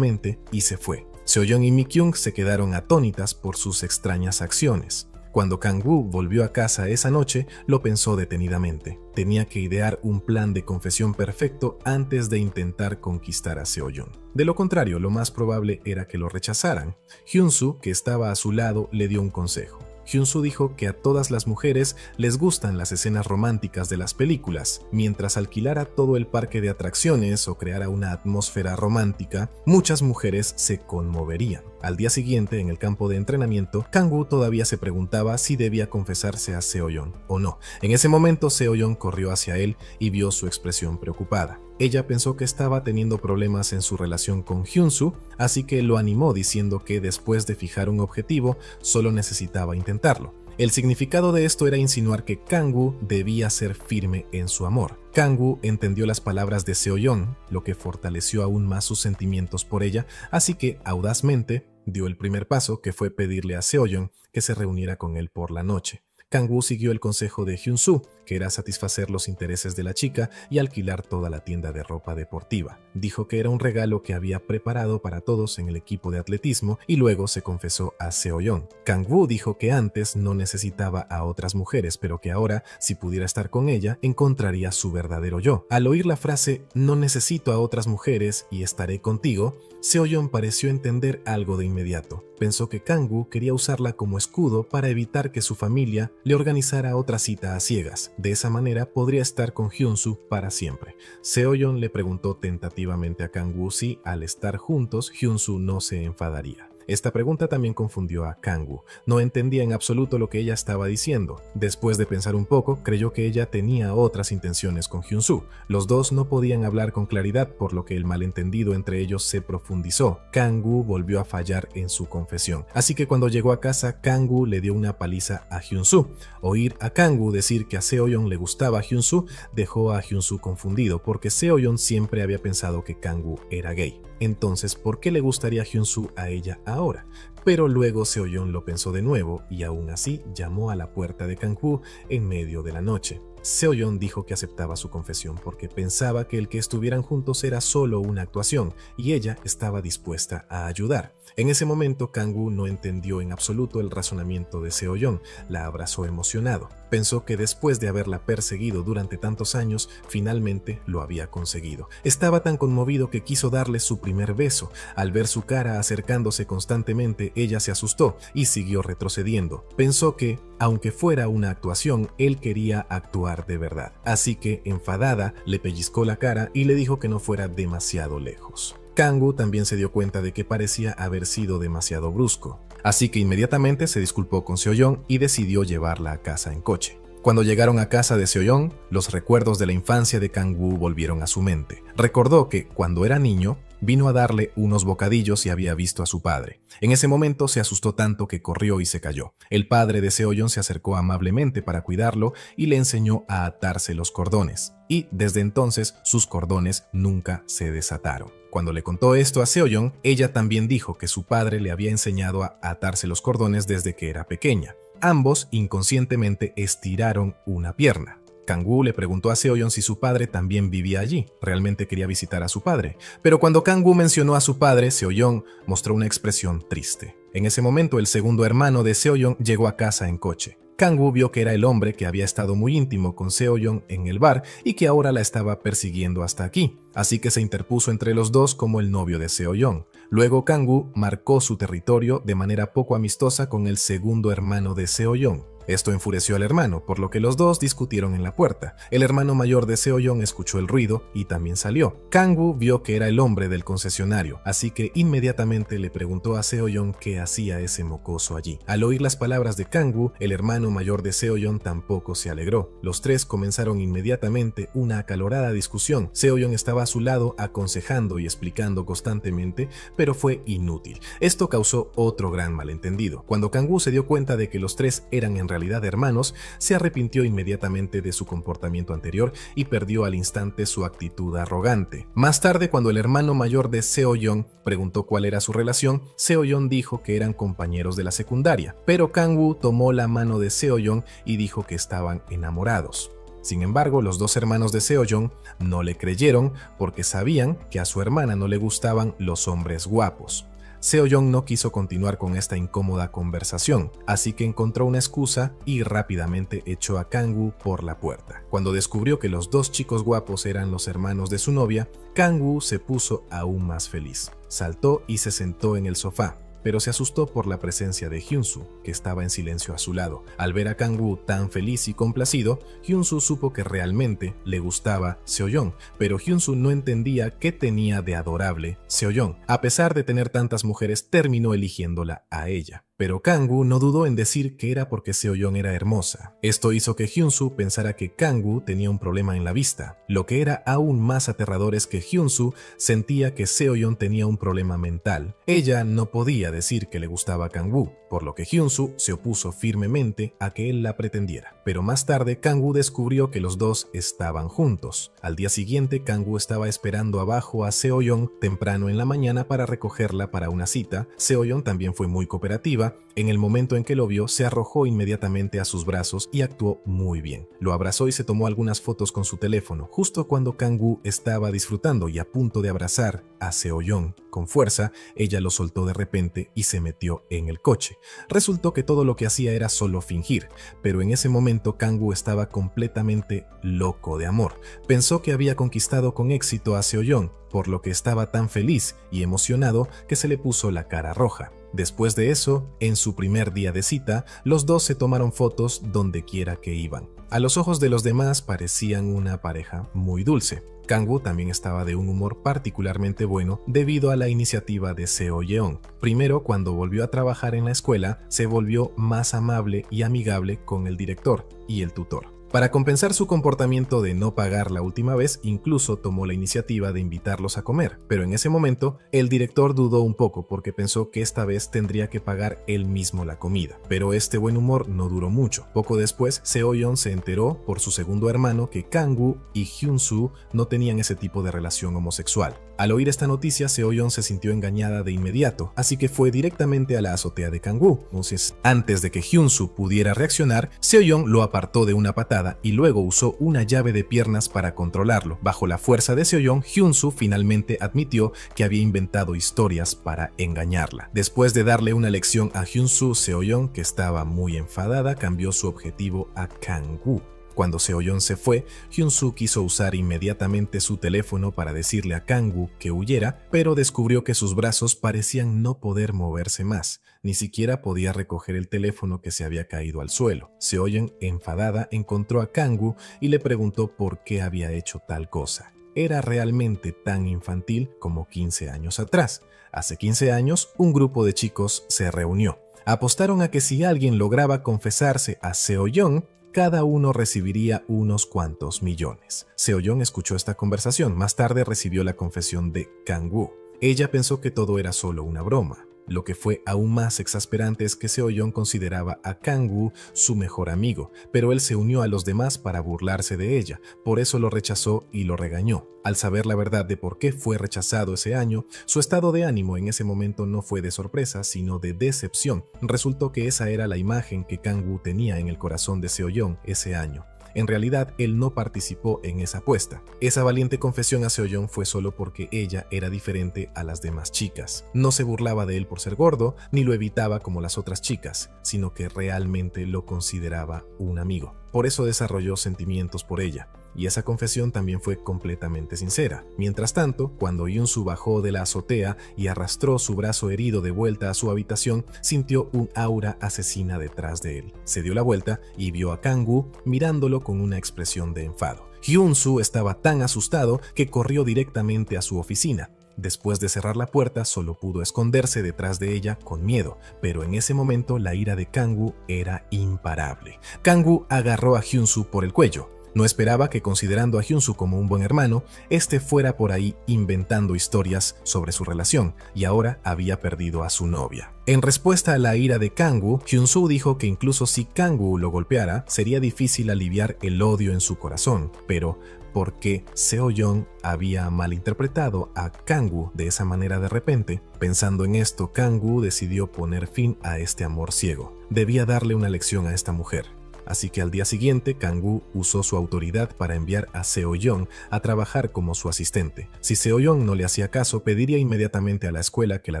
y se fue. Seo-yeon y Mi-kyung se quedaron atónitas por sus extrañas acciones. Cuando Kang-woo volvió a casa esa noche, lo pensó detenidamente. Tenía que idear un plan de confesión perfecto antes de intentar conquistar a Seo-yeon. De lo contrario, lo más probable era que lo rechazaran. Hyun-soo, que estaba a su lado, le dio un consejo. Hyun-soo dijo que a todas las mujeres les gustan las escenas románticas de las películas. Mientras alquilara todo el parque de atracciones o creara una atmósfera romántica, muchas mujeres se conmoverían. Al día siguiente, en el campo de entrenamiento, Kang-woo todavía se preguntaba si debía confesarse a Seo-yeon o no. En ese momento, Seo-yeon corrió hacia él y vio su expresión preocupada. Ella pensó que estaba teniendo problemas en su relación con Hyun-soo, así que lo animó diciendo que después de fijar un objetivo, solo necesitaba intentarlo. El significado de esto era insinuar que Kang-woo debía ser firme en su amor. Kang-woo entendió las palabras de Seo-yeon, lo que fortaleció aún más sus sentimientos por ella, así que audazmente dio el primer paso, que fue pedirle a Seo-yeon que se reuniera con él por la noche. Kang-woo siguió el consejo de Hyun-soo, que era satisfacer los intereses de la chica y alquilar toda la tienda de ropa deportiva. Dijo que era un regalo que había preparado para todos en el equipo de atletismo y luego se confesó a Seo-yeon. Kang-woo dijo que antes no necesitaba a otras mujeres, pero que ahora, si pudiera estar con ella, encontraría su verdadero yo. Al oír la frase "no necesito a otras mujeres y estaré contigo", Seo-yeon pareció entender algo de inmediato. Pensó que Kang-woo quería usarla como escudo para evitar que su familia le organizara otra cita a ciegas. De esa manera podría estar con Hyun-soo para siempre. Seo-yeon le preguntó tentativamente a Kang-woo si, al estar juntos, Hyun-soo no se enfadaría. Esta pregunta también confundió a Kang-woo. No entendía en absoluto lo que ella estaba diciendo. Después de pensar un poco, creyó que ella tenía otras intenciones con Hyun-soo. Los dos no podían hablar con claridad, por lo que el malentendido entre ellos se profundizó. Kang-woo volvió a fallar en su confesión. Así que cuando llegó a casa, Kang-woo le dio una paliza a Hyun-soo. Oír a Kang-woo decir que a Seo-yeon le gustaba a Hyun-soo dejó a Hyun-soo confundido, porque Seo-yeon siempre había pensado que Kang-woo era gay. Entonces, ¿por qué le gustaría Hyun-soo a ella ahora? Pero luego Seo-yeon lo pensó de nuevo y aún así llamó a la puerta de Kang-woo en medio de la noche. Seo-yeon dijo que aceptaba su confesión porque pensaba que el que estuvieran juntos era solo una actuación y ella estaba dispuesta a ayudar. En ese momento, Kang-woo no entendió en absoluto el razonamiento de Seo-yeon, la abrazó emocionado. Pensó que después de haberla perseguido durante tantos años, finalmente lo había conseguido. Estaba tan conmovido que quiso darle su primer beso. Al ver su cara acercándose constantemente, ella se asustó y siguió retrocediendo. Pensó que, aunque fuera una actuación, él quería actuar de verdad. Así que, enfadada, le pellizcó la cara y le dijo que no fuera demasiado lejos. Kang-woo también se dio cuenta de que parecía haber sido demasiado brusco, así que inmediatamente se disculpó con Seo-yeon y decidió llevarla a casa en coche. Cuando llegaron a casa de Seo-yeon, los recuerdos de la infancia de Kang-woo volvieron a su mente. Recordó que, cuando era niño, vino a darle unos bocadillos y había visto a su padre. En ese momento se asustó tanto que corrió y se cayó. El padre de Seo-yeon se acercó amablemente para cuidarlo y le enseñó a atarse los cordones. Y desde entonces sus cordones nunca se desataron. Cuando le contó esto a Seo-yeon, ella también dijo que su padre le había enseñado a atarse los cordones desde que era pequeña. Ambos inconscientemente estiraron una pierna. Kang-woo le preguntó a Seo-yeon si su padre también vivía allí. Realmente quería visitar a su padre. Pero cuando Kang-woo mencionó a su padre, Seo-yeon mostró una expresión triste. En ese momento, el segundo hermano de Seo-yeon llegó a casa en coche. Kang-woo vio que era el hombre que había estado muy íntimo con Seo-yeon en el bar y que ahora la estaba persiguiendo hasta aquí, así que se interpuso entre los dos como el novio de Seo-yeon. Luego Kang-woo marcó su territorio de manera poco amistosa con el segundo hermano de Seo-yeon. Esto enfureció al hermano, por lo que los dos discutieron en la puerta. El hermano mayor de Seo-yeon escuchó el ruido y también salió. Kang-woo vio que era el hombre del concesionario, así que inmediatamente le preguntó a Seo-yeon qué hacía ese mocoso allí. Al oír las palabras de Kang-woo, el hermano mayor de Seo-yeon tampoco se alegró. Los tres comenzaron inmediatamente una acalorada discusión. Seo-yeon estaba a su lado aconsejando y explicando constantemente, pero fue inútil. Esto causó otro gran malentendido. Cuando Kang-woo se dio cuenta de que los tres eran en realidad hermanos, se arrepintió inmediatamente de su comportamiento anterior y perdió al instante su actitud arrogante. Más tarde, cuando el hermano mayor de Seo-yeon preguntó cuál era su relación, Seo-yeon dijo que eran compañeros de la secundaria, pero Kang-woo tomó la mano de Seo-yeon y dijo que estaban enamorados. Sin embargo, los dos hermanos de Seo-yeon no le creyeron porque sabían que a su hermana no le gustaban los hombres guapos. Seo-yeon no quiso continuar con esta incómoda conversación, así que encontró una excusa y rápidamente echó a Kang-woo por la puerta. Cuando descubrió que los dos chicos guapos eran los hermanos de su novia, Kang-woo se puso aún más feliz. Saltó y se sentó en el sofá, pero se asustó por la presencia de Hyun-soo, que estaba en silencio a su lado. Al ver a Kang-woo tan feliz y complacido, Hyun-soo supo que realmente le gustaba Seo-yeon, pero Hyun-soo no entendía qué tenía de adorable Seo-yeon. A pesar de tener tantas mujeres, terminó eligiéndola a ella. Pero Kang-woo no dudó en decir que era porque Seo-yeon era hermosa. Esto hizo que Hyun-soo pensara que Kang-woo tenía un problema en la vista. Lo que era aún más aterrador es que Hyun-soo sentía que Seo-yeon tenía un problema mental. Ella no podía decir que le gustaba a Kang-woo, por lo que Hyun-soo se opuso firmemente a que él la pretendiera. Pero más tarde, Kang-woo descubrió que los dos estaban juntos. Al día siguiente, Kang-woo estaba esperando abajo a Seo-yeon temprano en la mañana para recogerla para una cita. Seo-yeon también fue muy cooperativa esperaba, en el momento en que lo vio, se arrojó inmediatamente a sus brazos y actuó muy bien. Lo abrazó y se tomó algunas fotos con su teléfono, justo cuando Kang-woo estaba disfrutando y a punto de abrazar a Seo-yeon. Con fuerza, ella lo soltó de repente y se metió en el coche. Resultó que todo lo que hacía era solo fingir, pero en ese momento Kang-woo estaba completamente loco de amor. Pensó que había conquistado con éxito a Seo-yeon, por lo que estaba tan feliz y emocionado que se le puso la cara roja. Después de eso, en su primer día de cita, los dos se tomaron fotos donde quiera que iban. A los ojos de los demás parecían una pareja muy dulce. Kang-woo también estaba de un humor particularmente bueno debido a la iniciativa de Seo-yeon. Primero, cuando volvió a trabajar en la escuela, se volvió más amable y amigable con el director y el tutor. Para compensar su comportamiento de no pagar la última vez, incluso tomó la iniciativa de invitarlos a comer, pero en ese momento el director dudó un poco porque pensó que esta vez tendría que pagar él mismo la comida. Pero este buen humor no duró mucho. Poco después, Seo-yeon se enteró por su segundo hermano que Kang-woo y Hyun-soo no tenían ese tipo de relación homosexual. Al oír esta noticia, Seo-yeon se sintió engañada de inmediato, así que fue directamente a la azotea de Kang-woo. Entonces, antes de que Hyun-soo pudiera reaccionar, Seo-yeon lo apartó de una patada y luego usó una llave de piernas para controlarlo. Bajo la fuerza de Seo-yeon, Hyun-soo finalmente admitió que había inventado historias para engañarla. Después de darle una lección a Hyun-soo, Seo-yeon, que estaba muy enfadada, cambió su objetivo a Kang-woo. Cuando Seo-yeon se fue, Hyun-soo quiso usar inmediatamente su teléfono para decirle a Kang-woo que huyera, pero descubrió que sus brazos parecían no poder moverse más. Ni siquiera podía recoger el teléfono que se había caído al suelo. Seo-yeon, enfadada, encontró a Kang-woo y le preguntó por qué había hecho tal cosa. Era realmente tan infantil como 15 años atrás. Hace 15 años, un grupo de chicos se reunió. Apostaron a que si alguien lograba confesarse a Seo-yeon, cada uno recibiría unos cuantos millones. Seo-yeon escuchó esta conversación. Más tarde recibió la confesión de Kang-woo. Ella pensó que todo era solo una broma. Lo que fue aún más exasperante es que Seo-yeon consideraba a Kang-woo su mejor amigo, pero él se unió a los demás para burlarse de ella, por eso lo rechazó y lo regañó. Al saber la verdad de por qué fue rechazado ese año, su estado de ánimo en ese momento no fue de sorpresa, sino de decepción. Resultó que esa era la imagen que Kang-woo tenía en el corazón de Seo-yeon ese año. En realidad, él no participó en esa apuesta. Esa valiente confesión a Seo-yeon fue solo porque ella era diferente a las demás chicas. No se burlaba de él por ser gordo, ni lo evitaba como las otras chicas, sino que realmente lo consideraba un amigo. Por eso desarrolló sentimientos por ella. Y esa confesión también fue completamente sincera. Mientras tanto, cuando Hyun-soo bajó de la azotea y arrastró su brazo herido de vuelta a su habitación, sintió un aura asesina detrás de él. Se dio la vuelta y vio a Kang-woo mirándolo con una expresión de enfado. Hyun-soo estaba tan asustado que corrió directamente a su oficina. Después de cerrar la puerta, solo pudo esconderse detrás de ella con miedo, pero en ese momento la ira de Kang-woo era imparable. Kang-woo agarró a Hyun-soo por el cuello. No esperaba que, considerando a Hyun-soo como un buen hermano, este fuera por ahí inventando historias sobre su relación, y ahora había perdido a su novia. En respuesta a la ira de Kang-woo, Hyun-soo dijo que incluso si Kang-woo lo golpeara, sería difícil aliviar el odio en su corazón, pero ¿por qué Seo-yeon había malinterpretado a Kang-woo de esa manera de repente? Pensando en esto, Kang-woo decidió poner fin a este amor ciego. Debía darle una lección a esta mujer. Así que al día siguiente, Kang-woo usó su autoridad para enviar a Seo-yeon a trabajar como su asistente. Si Seo-yeon no le hacía caso, pediría inmediatamente a la escuela que la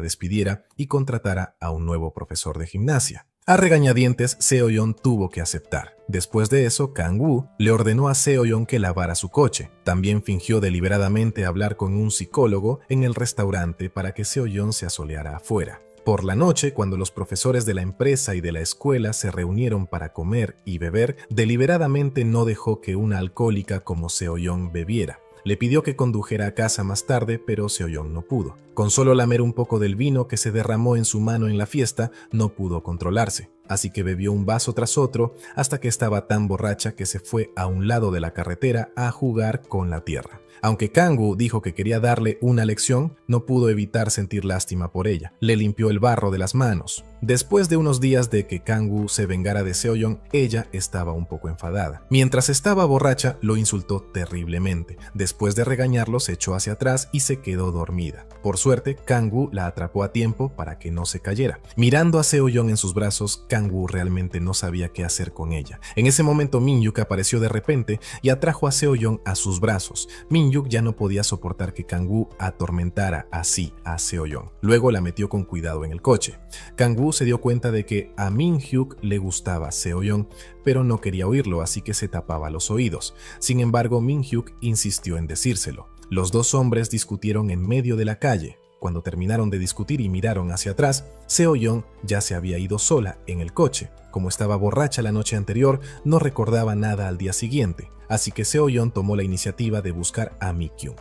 despidiera y contratara a un nuevo profesor de gimnasia. A regañadientes, Seo-yeon tuvo que aceptar. Después de eso, Kang-woo le ordenó a Seo-yeon que lavara su coche. También fingió deliberadamente hablar con un psicólogo en el restaurante para que Seo-yeon se asoleara afuera. Por la noche, cuando los profesores de la empresa y de la escuela se reunieron para comer y beber, deliberadamente no dejó que una alcohólica como Seo-yeon bebiera. Le pidió que condujera a casa más tarde, pero Seo-yeon no pudo. Con solo lamer un poco del vino que se derramó en su mano en la fiesta, no pudo controlarse. Así que bebió un vaso tras otro hasta que estaba tan borracha que se fue a un lado de la carretera a jugar con la tierra. Aunque Kang-woo dijo que quería darle una lección, no pudo evitar sentir lástima por ella. Le limpió el barro de las manos. Después de unos días de que Kang-woo se vengara de Seo-yeon, ella estaba un poco enfadada. Mientras estaba borracha, lo insultó terriblemente. Después de regañarlo, se echó hacia atrás y se quedó dormida. Por suerte, Kang-woo la atrapó a tiempo para que no se cayera. Mirando a Seo-yeon en sus brazos, Kang-woo realmente no sabía qué hacer con ella. En ese momento Min-hyuk apareció de repente y atrajo a Seo-yeon a sus brazos. Min-hyuk ya no podía soportar que Kang-woo atormentara así a Seo-yeon. Luego la metió con cuidado en el coche. Kang-woo se dio cuenta de que a Min-hyuk le gustaba Seo-yeon, pero no quería oírlo, así que se tapaba los oídos. Sin embargo, Min-hyuk insistió en decírselo. Los dos hombres discutieron en medio de la calle. Cuando terminaron de discutir y miraron hacia atrás, Seo-yeon ya se había ido sola en el coche. Como estaba borracha la noche anterior, no recordaba nada al día siguiente, así que Seo-yeon tomó la iniciativa de buscar a Mi-kyung.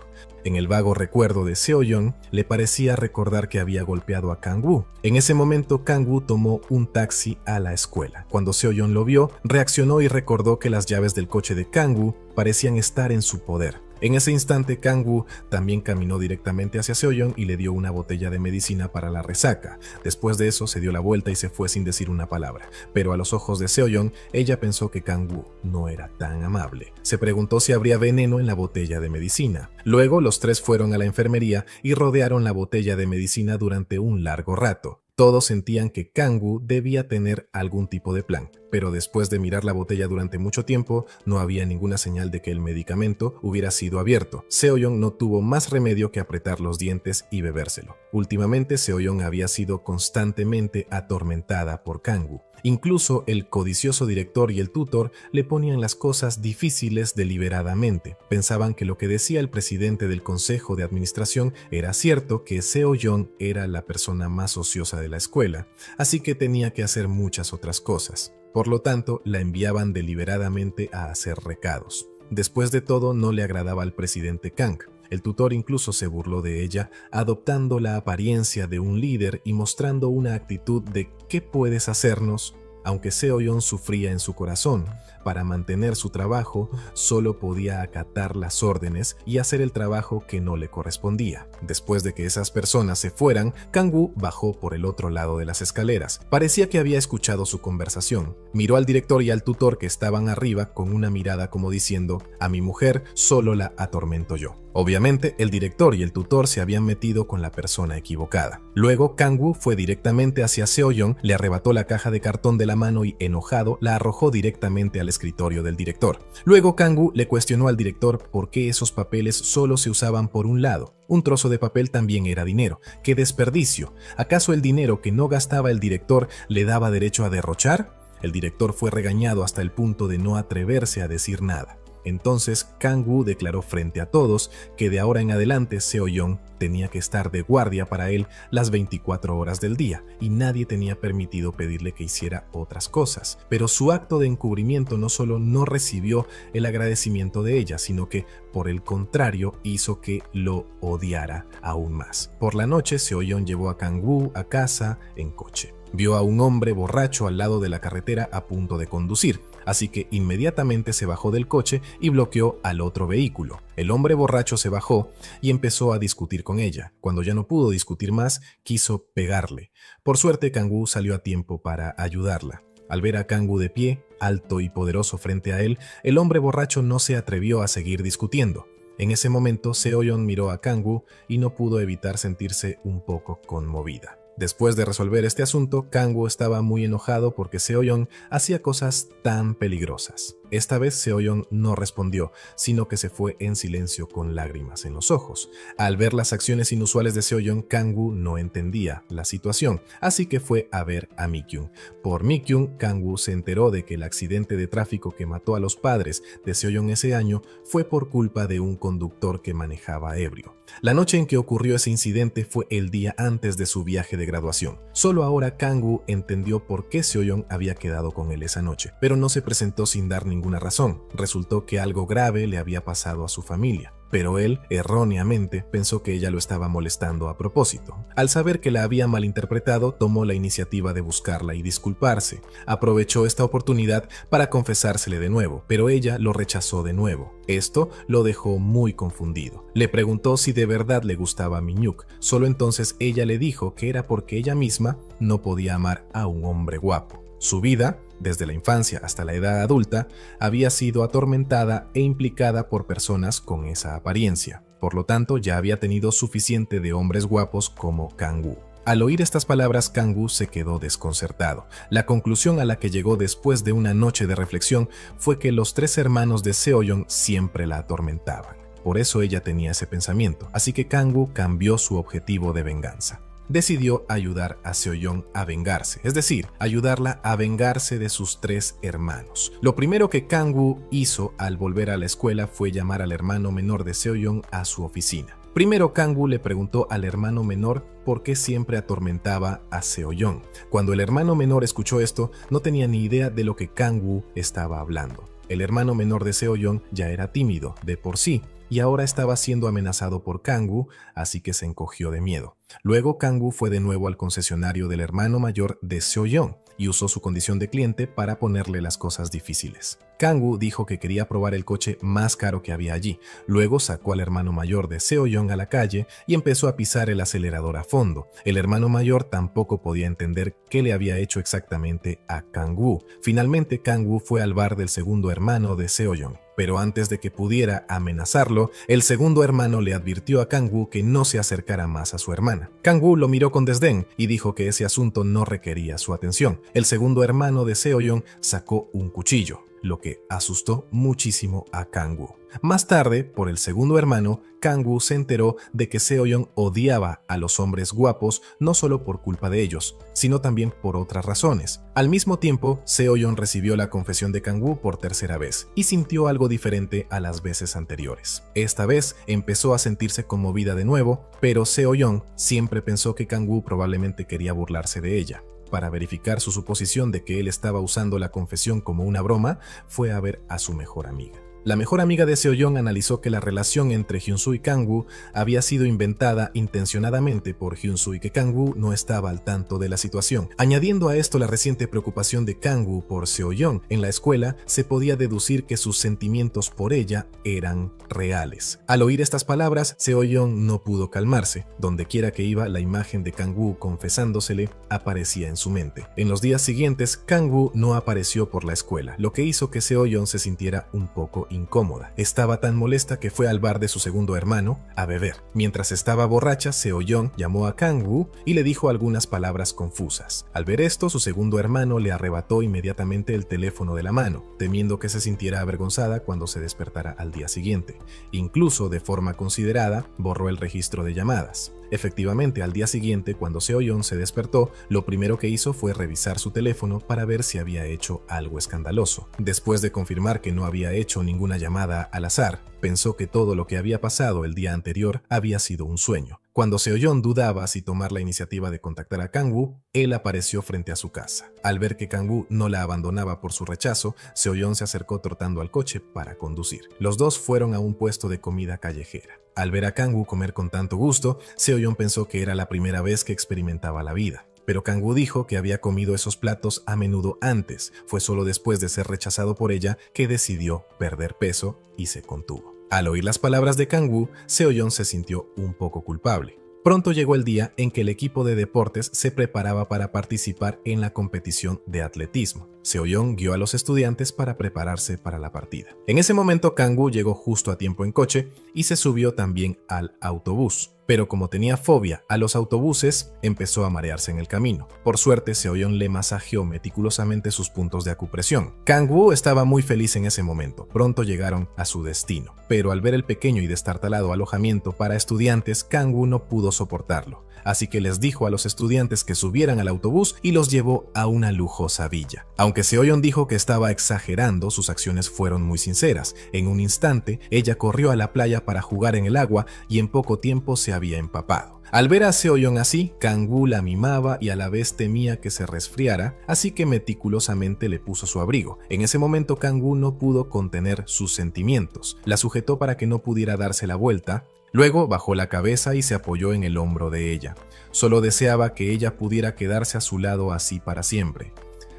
En el vago recuerdo de Seo-yeon, le parecía recordar que había golpeado a Kang-woo. En ese momento, Kang-woo tomó un taxi a la escuela. Cuando Seo-yeon lo vio, reaccionó y recordó que las llaves del coche de Kang-woo parecían estar en su poder. En ese instante, Kang-woo también caminó directamente hacia Seo-yeon y le dio una botella de medicina para la resaca. Después de eso, se dio la vuelta y se fue sin decir una palabra. Pero a los ojos de Seo-yeon, ella pensó que Kang-woo no era tan amable. Se preguntó si habría veneno en la botella de medicina. Luego, los tres fueron a la enfermería y rodearon la botella de medicina durante un largo rato. Todos sentían que Kang-woo debía tener algún tipo de plan, pero después de mirar la botella durante mucho tiempo, no había ninguna señal de que el medicamento hubiera sido abierto. Seo-yeon no tuvo más remedio que apretar los dientes y bebérselo. Últimamente, Seo-yeon había sido constantemente atormentada por Kang-woo. Incluso el codicioso director y el tutor le ponían las cosas difíciles deliberadamente. Pensaban que lo que decía el presidente del consejo de administración era cierto, que Seo-yeon era la persona más ociosa de la escuela, así que tenía que hacer muchas otras cosas. Por lo tanto, la enviaban deliberadamente a hacer recados. Después de todo, no le agradaba al presidente Kang. El tutor incluso se burló de ella, adoptando la apariencia de un líder y mostrando una actitud de ¿qué puedes hacernos? Aunque Seo-yeon sufría en su corazón, para mantener su trabajo solo podía acatar las órdenes y hacer el trabajo que no le correspondía. Después de que esas personas se fueran, Kang-woo bajó por el otro lado de las escaleras. Parecía que había escuchado su conversación. Miró al director y al tutor que estaban arriba con una mirada como diciendo: a mi mujer solo la atormento yo. Obviamente, el director y el tutor se habían metido con la persona equivocada. Luego, Kang-woo fue directamente hacia Seo-yeon, le arrebató la caja de cartón de la mano y, enojado, la arrojó directamente al escritorio del director. Luego, Kang-woo le cuestionó al director por qué esos papeles solo se usaban por un lado. Un trozo de papel también era dinero. ¡Qué desperdicio! ¿Acaso el dinero que no gastaba el director le daba derecho a derrochar? El director fue regañado hasta el punto de no atreverse a decir nada. Entonces Kang-woo declaró frente a todos que de ahora en adelante Seo-yeon tenía que estar de guardia para él las 24 horas del día y nadie tenía permitido pedirle que hiciera otras cosas. Pero su acto de encubrimiento no solo no recibió el agradecimiento de ella, sino que por el contrario hizo que lo odiara aún más. Por la noche, Seo-yeon llevó a Kang-woo a casa en coche. Vio a un hombre borracho al lado de la carretera a punto de conducir, así que inmediatamente se bajó del coche y bloqueó al otro vehículo. El hombre borracho se bajó y empezó a discutir con ella. Cuando ya no pudo discutir más, quiso pegarle. Por suerte, Kang-woo salió a tiempo para ayudarla. Al ver a Kang-woo de pie, alto y poderoso frente a él, el hombre borracho no se atrevió a seguir discutiendo. En ese momento, Seo-yeon miró a Kang-woo y no pudo evitar sentirse un poco conmovida. Después de resolver este asunto, Kang-woo estaba muy enojado porque Seo-yeon hacía cosas tan peligrosas. Esta vez Seo-yeon no respondió, sino que se fue en silencio con lágrimas en los ojos. Al ver las acciones inusuales de Seo-yeon, Kang-woo no entendía la situación, así que fue a ver a Mi-kyung. Por Mi-kyung, Kang-woo se enteró de que el accidente de tráfico que mató a los padres de Seo-yeon ese año fue por culpa de un conductor que manejaba ebrio. La noche en que ocurrió ese incidente fue el día antes de su viaje de graduación. Solo ahora Kang-woo entendió por qué Seo-yeon había quedado con él esa noche, pero no se presentó sin dar ninguna razón. Resultó que algo grave le había pasado a su familia. Pero él, erróneamente, pensó que ella lo estaba molestando a propósito. Al saber que la había malinterpretado, tomó la iniciativa de buscarla y disculparse. Aprovechó esta oportunidad para confesársele de nuevo, pero ella lo rechazó de nuevo. Esto lo dejó muy confundido. Le preguntó si de verdad le gustaba a Mi-hyuk. Solo entonces ella le dijo que era porque ella misma no podía amar a un hombre guapo. Su vida, desde la infancia hasta la edad adulta, había sido atormentada e implicada por personas con esa apariencia. por lo tanto ya había tenido suficiente de hombres guapos como Kang-woo. Al oír estas palabras, Kang-woo se quedó desconcertado. La conclusión a la que llegó después de una noche de reflexión fue que los 3 hermanos de Seo-yeon siempre la atormentaban. Por eso ella tenía ese pensamiento, así que Kang-woo cambió su objetivo de venganza. Decidió ayudar a Seo-yeon a vengarse, es decir, ayudarla a vengarse de sus 3 hermanos. Lo primero que Kang-woo hizo al volver a la escuela fue llamar al hermano menor de Seo-yeon a su oficina. Primero Kang-woo le preguntó al hermano menor por qué siempre atormentaba a Seo-yeon. Cuando el hermano menor escuchó esto, no tenía ni idea de lo que Kang-woo estaba hablando. El hermano menor de Seo-yeon ya era tímido de por sí, y ahora estaba siendo amenazado por Kang-woo, así que se encogió de miedo. Luego Kang-woo fue de nuevo al concesionario del hermano mayor de Seo-yeon y usó su condición de cliente para ponerle las cosas difíciles. Kang-woo dijo que quería probar el coche más caro que había allí. Luego sacó al hermano mayor de Seo-yeon a la calle y empezó a pisar el acelerador a fondo. El hermano mayor tampoco podía entender qué le había hecho exactamente a Kang-woo. Finalmente Kang-woo fue al bar del segundo hermano de Seo-yeon. Pero antes de que pudiera amenazarlo, el segundo hermano le advirtió a Kang-woo que no se acercara más a su hermana. Kang-woo lo miró con desdén y dijo que ese asunto no requería su atención. El segundo hermano de Seo-yeon sacó un cuchillo, lo que asustó muchísimo a Kang-woo. Más tarde, por el segundo hermano, Kang-woo se enteró de que Seo-yeon odiaba a los hombres guapos no solo por culpa de ellos, sino también por otras razones. Al mismo tiempo, Seo-yeon recibió la confesión de Kang-woo por tercera vez y sintió algo diferente a las veces anteriores. Esta vez empezó a sentirse conmovida de nuevo, pero Seo-yeon siempre pensó que Kang-woo probablemente quería burlarse de ella. Para verificar su suposición de que él estaba usando la confesión como una broma, fue a ver a su mejor amiga. La mejor amiga de Seo-yeon analizó que la relación entre Hyun-soo y Kang-woo había sido inventada intencionadamente por Hyun-soo y que Kang-woo no estaba al tanto de la situación. Añadiendo a esto la reciente preocupación de Kang-woo por Seo-yeon en la escuela, se podía deducir que sus sentimientos por ella eran reales. Al oír estas palabras, Seo-yeon no pudo calmarse. Donde quiera que iba, la imagen de Kang-woo confesándosele aparecía en su mente. En los días siguientes, Kang-woo no apareció por la escuela, lo que hizo que Seo-yeon se sintiera un poco incómoda. Estaba tan molesta que fue al bar de su segundo hermano a beber. Mientras estaba borracha, Seo-yeon llamó a Kang-woo y le dijo algunas palabras confusas. Al ver esto, su segundo hermano le arrebató inmediatamente el teléfono de la mano, temiendo que se sintiera avergonzada cuando se despertara al día siguiente. Incluso, de forma considerada, borró el registro de llamadas. Efectivamente, al día siguiente, cuando Seo-yeon se despertó, lo primero que hizo fue revisar su teléfono para ver si había hecho algo escandaloso. Después de confirmar que no había hecho ninguna llamada al azar, pensó que todo lo que había pasado el día anterior había sido un sueño. Cuando Seo-yeon dudaba si tomar la iniciativa de contactar a Kang-woo, él apareció frente a su casa. Al ver que Kang-woo no la abandonaba por su rechazo, Seo-yeon se acercó trotando al coche para conducir. Los dos fueron a un puesto de comida callejera. Al ver a Kang-woo comer con tanto gusto, Seo-yeon pensó que era la primera vez que experimentaba la vida. Pero Kang-woo dijo que había comido esos platos a menudo antes. Fue solo después de ser rechazado por ella que decidió perder peso y se contuvo. Al oír las palabras de Kang-woo, Seo-yeon se sintió un poco culpable. Pronto llegó el día en que el equipo de deportes se preparaba para participar en la competición de atletismo. Seo-yeon guió a los estudiantes para prepararse para la partida. En ese momento Kang-woo llegó justo a tiempo en coche y se subió también al autobús. Pero como tenía fobia a los autobuses, empezó a marearse en el camino. Por suerte, Seo-yeon le masajeó meticulosamente sus puntos de acupresión. Kang-woo estaba muy feliz en ese momento. Pronto llegaron a su destino. Pero al ver el pequeño y destartalado alojamiento para estudiantes, Kang-woo no pudo soportarlo. Así que les dijo a los estudiantes que subieran al autobús y los llevó a una lujosa villa. Aunque Seo-yeon dijo que estaba exagerando, sus acciones fueron muy sinceras. En un instante, ella corrió a la playa para jugar en el agua y en poco tiempo se había empapado. Al ver a Seo-yeon así, Kang-woo la mimaba y a la vez temía que se resfriara, así que meticulosamente le puso su abrigo. En ese momento Kang-woo no pudo contener sus sentimientos. La sujetó para que no pudiera darse la vuelta. Luego bajó la cabeza y se apoyó en el hombro de ella. Solo deseaba que ella pudiera quedarse a su lado así para siempre.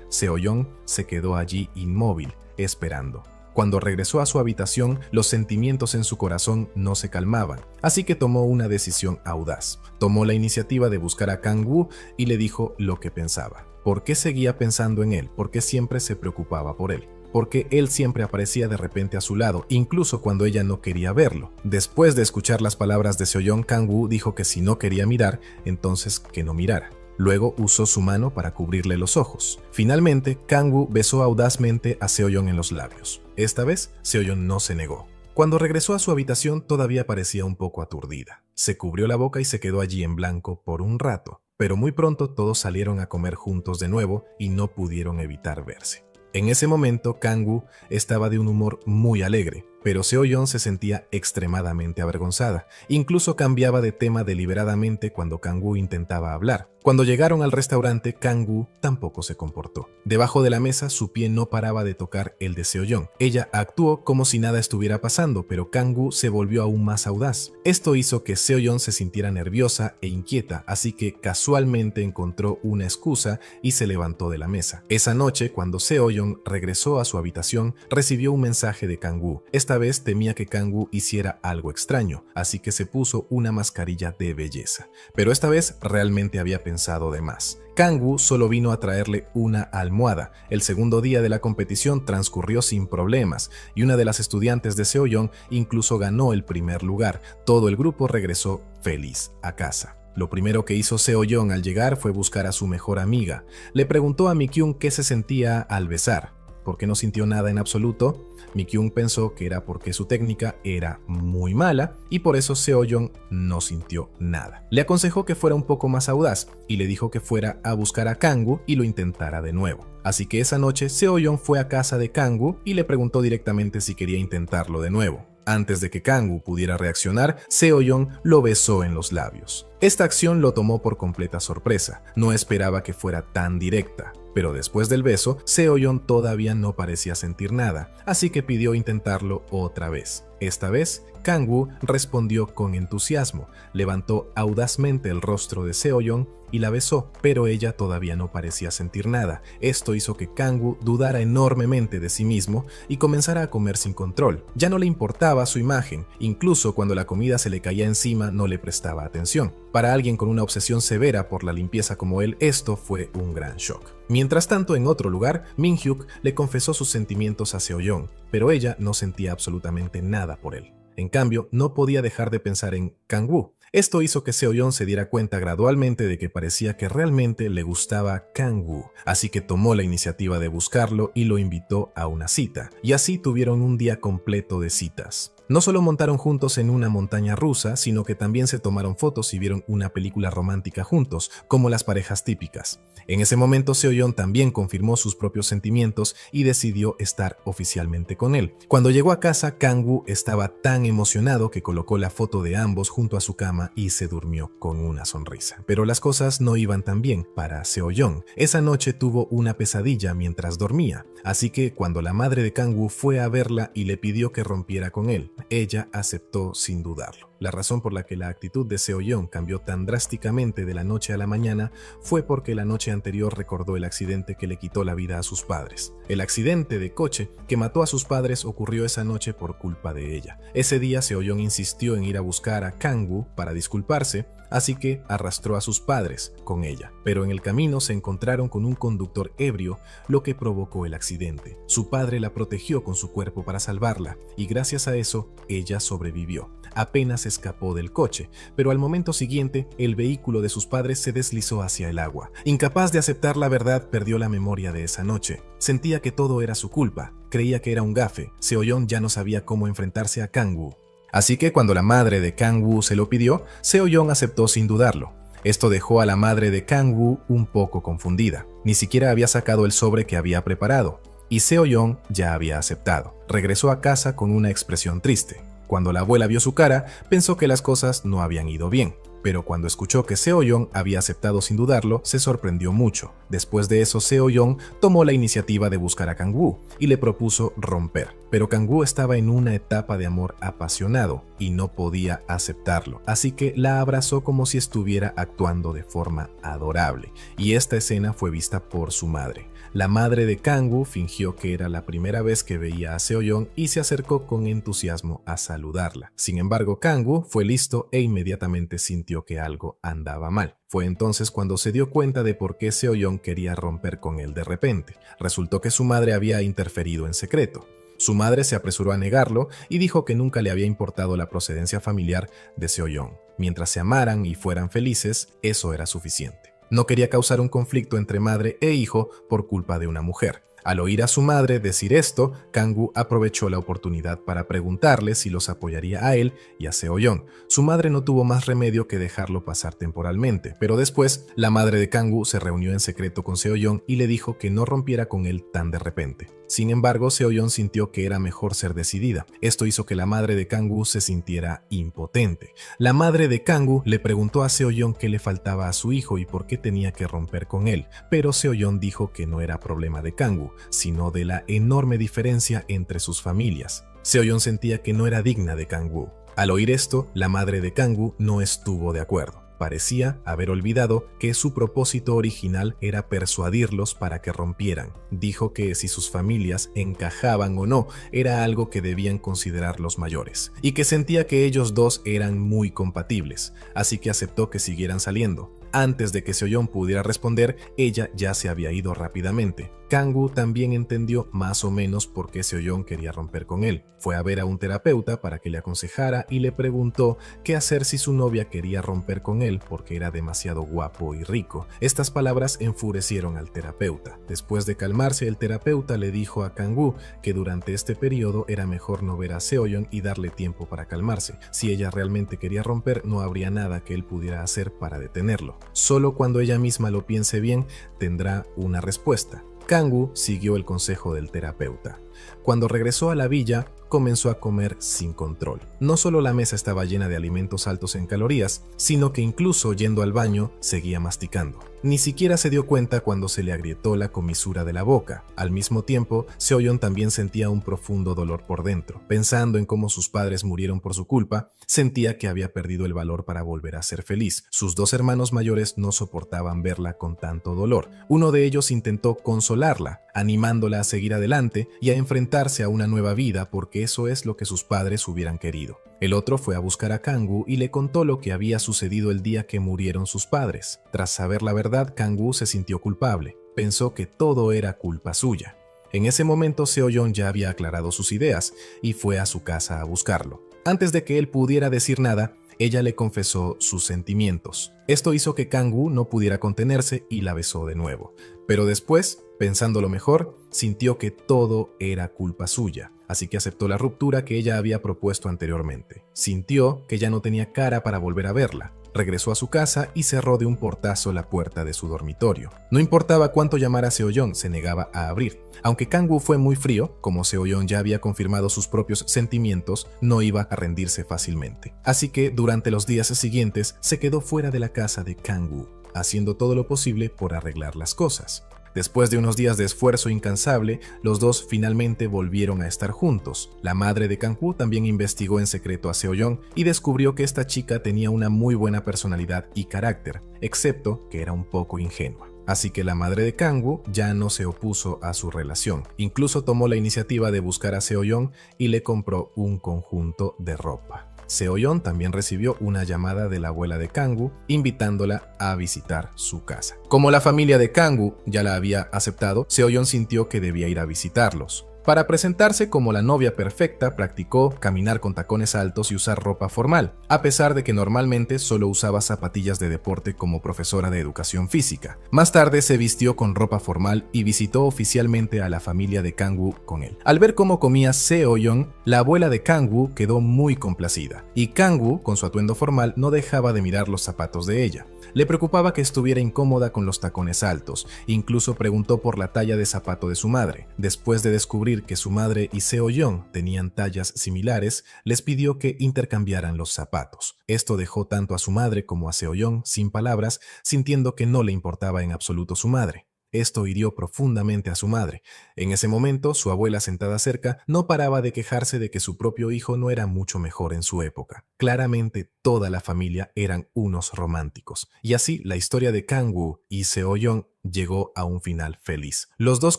Seo-yeon se quedó allí inmóvil, esperando. Cuando regresó a su habitación, los sentimientos en su corazón no se calmaban, así que tomó una decisión audaz. Tomó la iniciativa de buscar a Kang-woo y le dijo lo que pensaba. ¿Por qué seguía pensando en él? ¿Por qué siempre se preocupaba por él? porque él siempre aparecía de repente a su lado, incluso cuando ella no quería verlo. Después de escuchar las palabras de Seo-yeon, Kang-woo dijo que si no quería mirar, entonces que no mirara. Luego usó su mano para cubrirle los ojos. Finalmente, Kang-woo besó audazmente a Seo-yeon en los labios. Esta vez, Seo-yeon no se negó. Cuando regresó a su habitación, todavía parecía un poco aturdida. Se cubrió la boca y se quedó allí en blanco por un rato, pero muy pronto todos salieron a comer juntos de nuevo y no pudieron evitar verse. En ese momento, Kang-woo estaba de un humor muy alegre, pero Seo-yeon se sentía extremadamente avergonzada. Incluso cambiaba de tema deliberadamente cuando Kang-woo intentaba hablar. Cuando llegaron al restaurante, Kang-woo tampoco se comportó. Debajo de la mesa, su pie no paraba de tocar el de Seo-yeon. Ella actuó como si nada estuviera pasando, pero Kang-woo se volvió aún más audaz. Esto hizo que Seo-yeon se sintiera nerviosa e inquieta, así que casualmente encontró una excusa y se levantó de la mesa. Esa noche, cuando Seo-yeon regresó a su habitación, recibió un mensaje de Kang-woo. Esta vez temía que Kang-woo hiciera algo extraño, así que se puso una mascarilla de belleza. Pero esta vez realmente había pensado de más. Kang-woo solo vino a traerle una almohada. El segundo día de la competición transcurrió sin problemas y una de las estudiantes de Seo-yeon incluso ganó el primer lugar. Todo el grupo regresó feliz a casa. Lo primero que hizo Seo-yeon al llegar fue buscar a su mejor amiga. Le preguntó a Mi-kyung qué se sentía al besar. ¿Por qué no sintió nada en absoluto? Mi-kyung pensó que era porque su técnica era muy mala y por eso Seo-yeon no sintió nada. Le aconsejó que fuera un poco más audaz y le dijo que fuera a buscar a Kang-woo y lo intentara de nuevo. Así que esa noche Seo-yeon fue a casa de Kang-woo y le preguntó directamente si quería intentarlo de nuevo. Antes de que Kang-woo pudiera reaccionar, Seo-yeon lo besó en los labios. Esta acción lo tomó por completa sorpresa. No esperaba que fuera tan directa. Pero después del beso, Seo-yeon todavía no parecía sentir nada, así que pidió intentarlo otra vez. Esta vez, Kang-woo respondió con entusiasmo, levantó audazmente el rostro de Seo-yeon y la besó, pero ella todavía no parecía sentir nada. Esto hizo que Kang-woo dudara enormemente de sí mismo y comenzara a comer sin control. Ya no le importaba su imagen, incluso cuando la comida se le caía encima no le prestaba atención. Para alguien con una obsesión severa por la limpieza como él, esto fue un gran shock. Mientras tanto, en otro lugar, Min-hyuk le confesó sus sentimientos a Seo-yeon, pero ella no sentía absolutamente nada por él. En cambio, no podía dejar de pensar en Kang-woo. Esto hizo que Seo-yeon se diera cuenta gradualmente de que parecía que realmente le gustaba Kang-woo, así que tomó la iniciativa de buscarlo y lo invitó a una cita, y así tuvieron un día completo de citas. No solo montaron juntos en una montaña rusa, sino que también se tomaron fotos y vieron una película romántica juntos, como las parejas típicas. En ese momento Seo-yeon también confirmó sus propios sentimientos y decidió estar oficialmente con él. Cuando llegó a casa, Kang-woo estaba tan emocionado que colocó la foto de ambos junto a su cama y se durmió con una sonrisa. Pero las cosas no iban tan bien para Seo-yeon. Esa noche tuvo una pesadilla mientras dormía, así que cuando la madre de Kang-woo fue a verla y le pidió que rompiera con él, ella aceptó sin dudarlo. La razón por la que la actitud de Seo-yeon cambió tan drásticamente de la noche a la mañana fue porque la noche anterior recordó el accidente que le quitó la vida a sus padres. El accidente de coche que mató a sus padres ocurrió esa noche por culpa de ella. Ese día Seo-yeon insistió en ir a buscar a Kang-woo para disculparse, así que arrastró a sus padres con ella. Pero en el camino se encontraron con un conductor ebrio, lo que provocó el accidente. Su padre la protegió con su cuerpo para salvarla, y gracias a eso, ella sobrevivió. Apenas escapó del coche, pero al momento siguiente, el vehículo de sus padres se deslizó hacia el agua. Incapaz de aceptar la verdad, perdió la memoria de esa noche. Sentía que todo era su culpa, creía que era un gafe. Seo-yeon ya no sabía cómo enfrentarse a Kang-woo. Así que cuando la madre de Kang-woo se lo pidió, Seo-yeon aceptó sin dudarlo. Esto dejó a la madre de Kang-woo un poco confundida. Ni siquiera había sacado el sobre que había preparado, y Seo-yeon ya había aceptado. Regresó a casa con una expresión triste. Cuando la abuela vio su cara, pensó que las cosas no habían ido bien. Pero cuando escuchó que Seo-yeon había aceptado sin dudarlo, se sorprendió mucho. Después de eso, Seo-yeon tomó la iniciativa de buscar a Kang-woo y le propuso romper. Pero Kang-woo estaba en una etapa de amor apasionado y no podía aceptarlo, así que la abrazó como si estuviera actuando de forma adorable. Y esta escena fue vista por su madre. La madre de Kang-woo fingió que era la primera vez que veía a Seo-yeon y se acercó con entusiasmo a saludarla. Sin embargo, Kang-woo fue listo e inmediatamente sintió que algo andaba mal. Fue entonces cuando se dio cuenta de por qué Seo-yeon quería romper con él de repente. Resultó que su madre había interferido en secreto. Su madre se apresuró a negarlo y dijo que nunca le había importado la procedencia familiar de Seo-yeon. Mientras se amaran y fueran felices, eso era suficiente. No quería causar un conflicto entre madre e hijo por culpa de una mujer. Al oír a su madre decir esto, Kang-woo aprovechó la oportunidad para preguntarle si los apoyaría a él y a Seo-yeon. Su madre no tuvo más remedio que dejarlo pasar temporalmente, pero después la madre de Kang-woo se reunió en secreto con Seo-yeon y le dijo que no rompiera con él tan de repente. Sin embargo, Seo-yeon sintió que era mejor ser decidida. Esto hizo que la madre de Kang-woo se sintiera impotente. La madre de Kang-woo le preguntó a Seo-yeon qué le faltaba a su hijo y por qué tenía que romper con él, pero Seo-yeon dijo que no era problema de Kang-woo, sino de la enorme diferencia entre sus familias. Seo-yeon sentía que no era digna de Kang-woo. Al oír esto, la madre de Kang-woo no estuvo de acuerdo. Parecía haber olvidado que su propósito original era persuadirlos para que rompieran. Dijo que si sus familias encajaban o no era algo que debían considerar los mayores, y que sentía que ellos dos eran muy compatibles, así que aceptó que siguieran saliendo. Antes de que Seo-yeon pudiera responder, ella ya se había ido rápidamente. Kang-woo también entendió más o menos por qué Seo-yeon quería romper con él. Fue a ver a un terapeuta para que le aconsejara y le preguntó qué hacer si su novia quería romper con él porque era demasiado guapo y rico. Estas palabras enfurecieron al terapeuta. Después de calmarse, el terapeuta le dijo a Kang-woo que durante este periodo era mejor no ver a Seo-yeon y darle tiempo para calmarse. Si ella realmente quería romper, no habría nada que él pudiera hacer para detenerlo. Solo cuando ella misma lo piense bien, tendrá una respuesta. Kang-woo siguió el consejo del terapeuta. Cuando regresó a la villa, comenzó a comer sin control. No solo la mesa estaba llena de alimentos altos en calorías, sino que incluso yendo al baño, seguía masticando. Ni siquiera se dio cuenta cuando se le agrietó la comisura de la boca. Al mismo tiempo, Seo-yeon también sentía un profundo dolor por dentro. Pensando en cómo sus padres murieron por su culpa, sentía que había perdido el valor para volver a ser feliz. Sus dos hermanos mayores no soportaban verla con tanto dolor. Uno de ellos intentó consolarla, animándola a seguir adelante y a enfrentarse a una nueva vida porque eso es lo que sus padres hubieran querido. El otro fue a buscar a Kang-woo y le contó lo que había sucedido el día que murieron sus padres. Tras saber la verdad, Kang-woo se sintió culpable. Pensó que todo era culpa suya. En ese momento, Seo-yeon ya había aclarado sus ideas y fue a su casa a buscarlo. Antes de que él pudiera decir nada, ella le confesó sus sentimientos. Esto hizo que Kang-woo no pudiera contenerse y la besó de nuevo. Pero después, pensándolo mejor, sintió que todo era culpa suya. Así que aceptó la ruptura que ella había propuesto anteriormente. Sintió que ya no tenía cara para volver a verla. Regresó a su casa y cerró de un portazo la puerta de su dormitorio. No importaba cuánto llamara a Seo-yeon, se negaba a abrir. Aunque Kang-woo fue muy frío, como Seo-yeon ya había confirmado sus propios sentimientos, no iba a rendirse fácilmente. Así que durante los días siguientes se quedó fuera de la casa de Kang-woo, haciendo todo lo posible por arreglar las cosas. Después de unos días de esfuerzo incansable, los dos finalmente volvieron a estar juntos. La madre de Kang-woo también investigó en secreto a Seo-yeon y descubrió que esta chica tenía una muy buena personalidad y carácter, excepto que era un poco ingenua. Así que la madre de Kang-woo ya no se opuso a su relación. Incluso tomó la iniciativa de buscar a Seo-yeon y le compró un conjunto de ropa. Seo-yeon también recibió una llamada de la abuela de Kang-woo invitándola a visitar su casa. Como la familia de Kang-woo ya la había aceptado, Seo-yeon sintió que debía ir a visitarlos. Para presentarse como la novia perfecta, practicó caminar con tacones altos y usar ropa formal, a pesar de que normalmente solo usaba zapatillas de deporte como profesora de educación física. Más tarde se vistió con ropa formal y visitó oficialmente a la familia de Kang-woo con él. Al ver cómo comía Seo-yeon, la abuela de Kang-woo quedó muy complacida, y Kang-woo, con su atuendo formal, no dejaba de mirar los zapatos de ella. Le preocupaba que estuviera incómoda con los tacones altos, incluso preguntó por la talla de zapato de su madre. Después de descubrir que su madre y Seo-yeon tenían tallas similares, les pidió que intercambiaran los zapatos. Esto dejó tanto a su madre como a Seo-yeon sin palabras, sintiendo que no le importaba en absoluto su madre. Esto hirió profundamente a su madre. En ese momento, su abuela sentada cerca no paraba de quejarse de que su propio hijo no era mucho mejor en su época. Claramente, toda la familia eran unos románticos. Y así, la historia de Kang-woo y Seo-yeon llegó a un final feliz. Los dos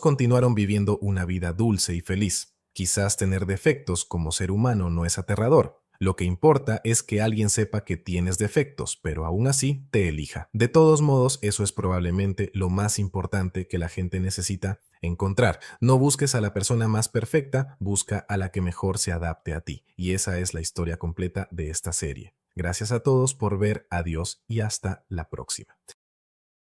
continuaron viviendo una vida dulce y feliz. Quizás tener defectos como ser humano no es aterrador. Lo que importa es que alguien sepa que tienes defectos, pero aún así te elija. De todos modos, eso es probablemente lo más importante que la gente necesita encontrar. No busques a la persona más perfecta, busca a la que mejor se adapte a ti. Y esa es la historia completa de esta serie. Gracias a todos por ver, adiós y hasta la próxima.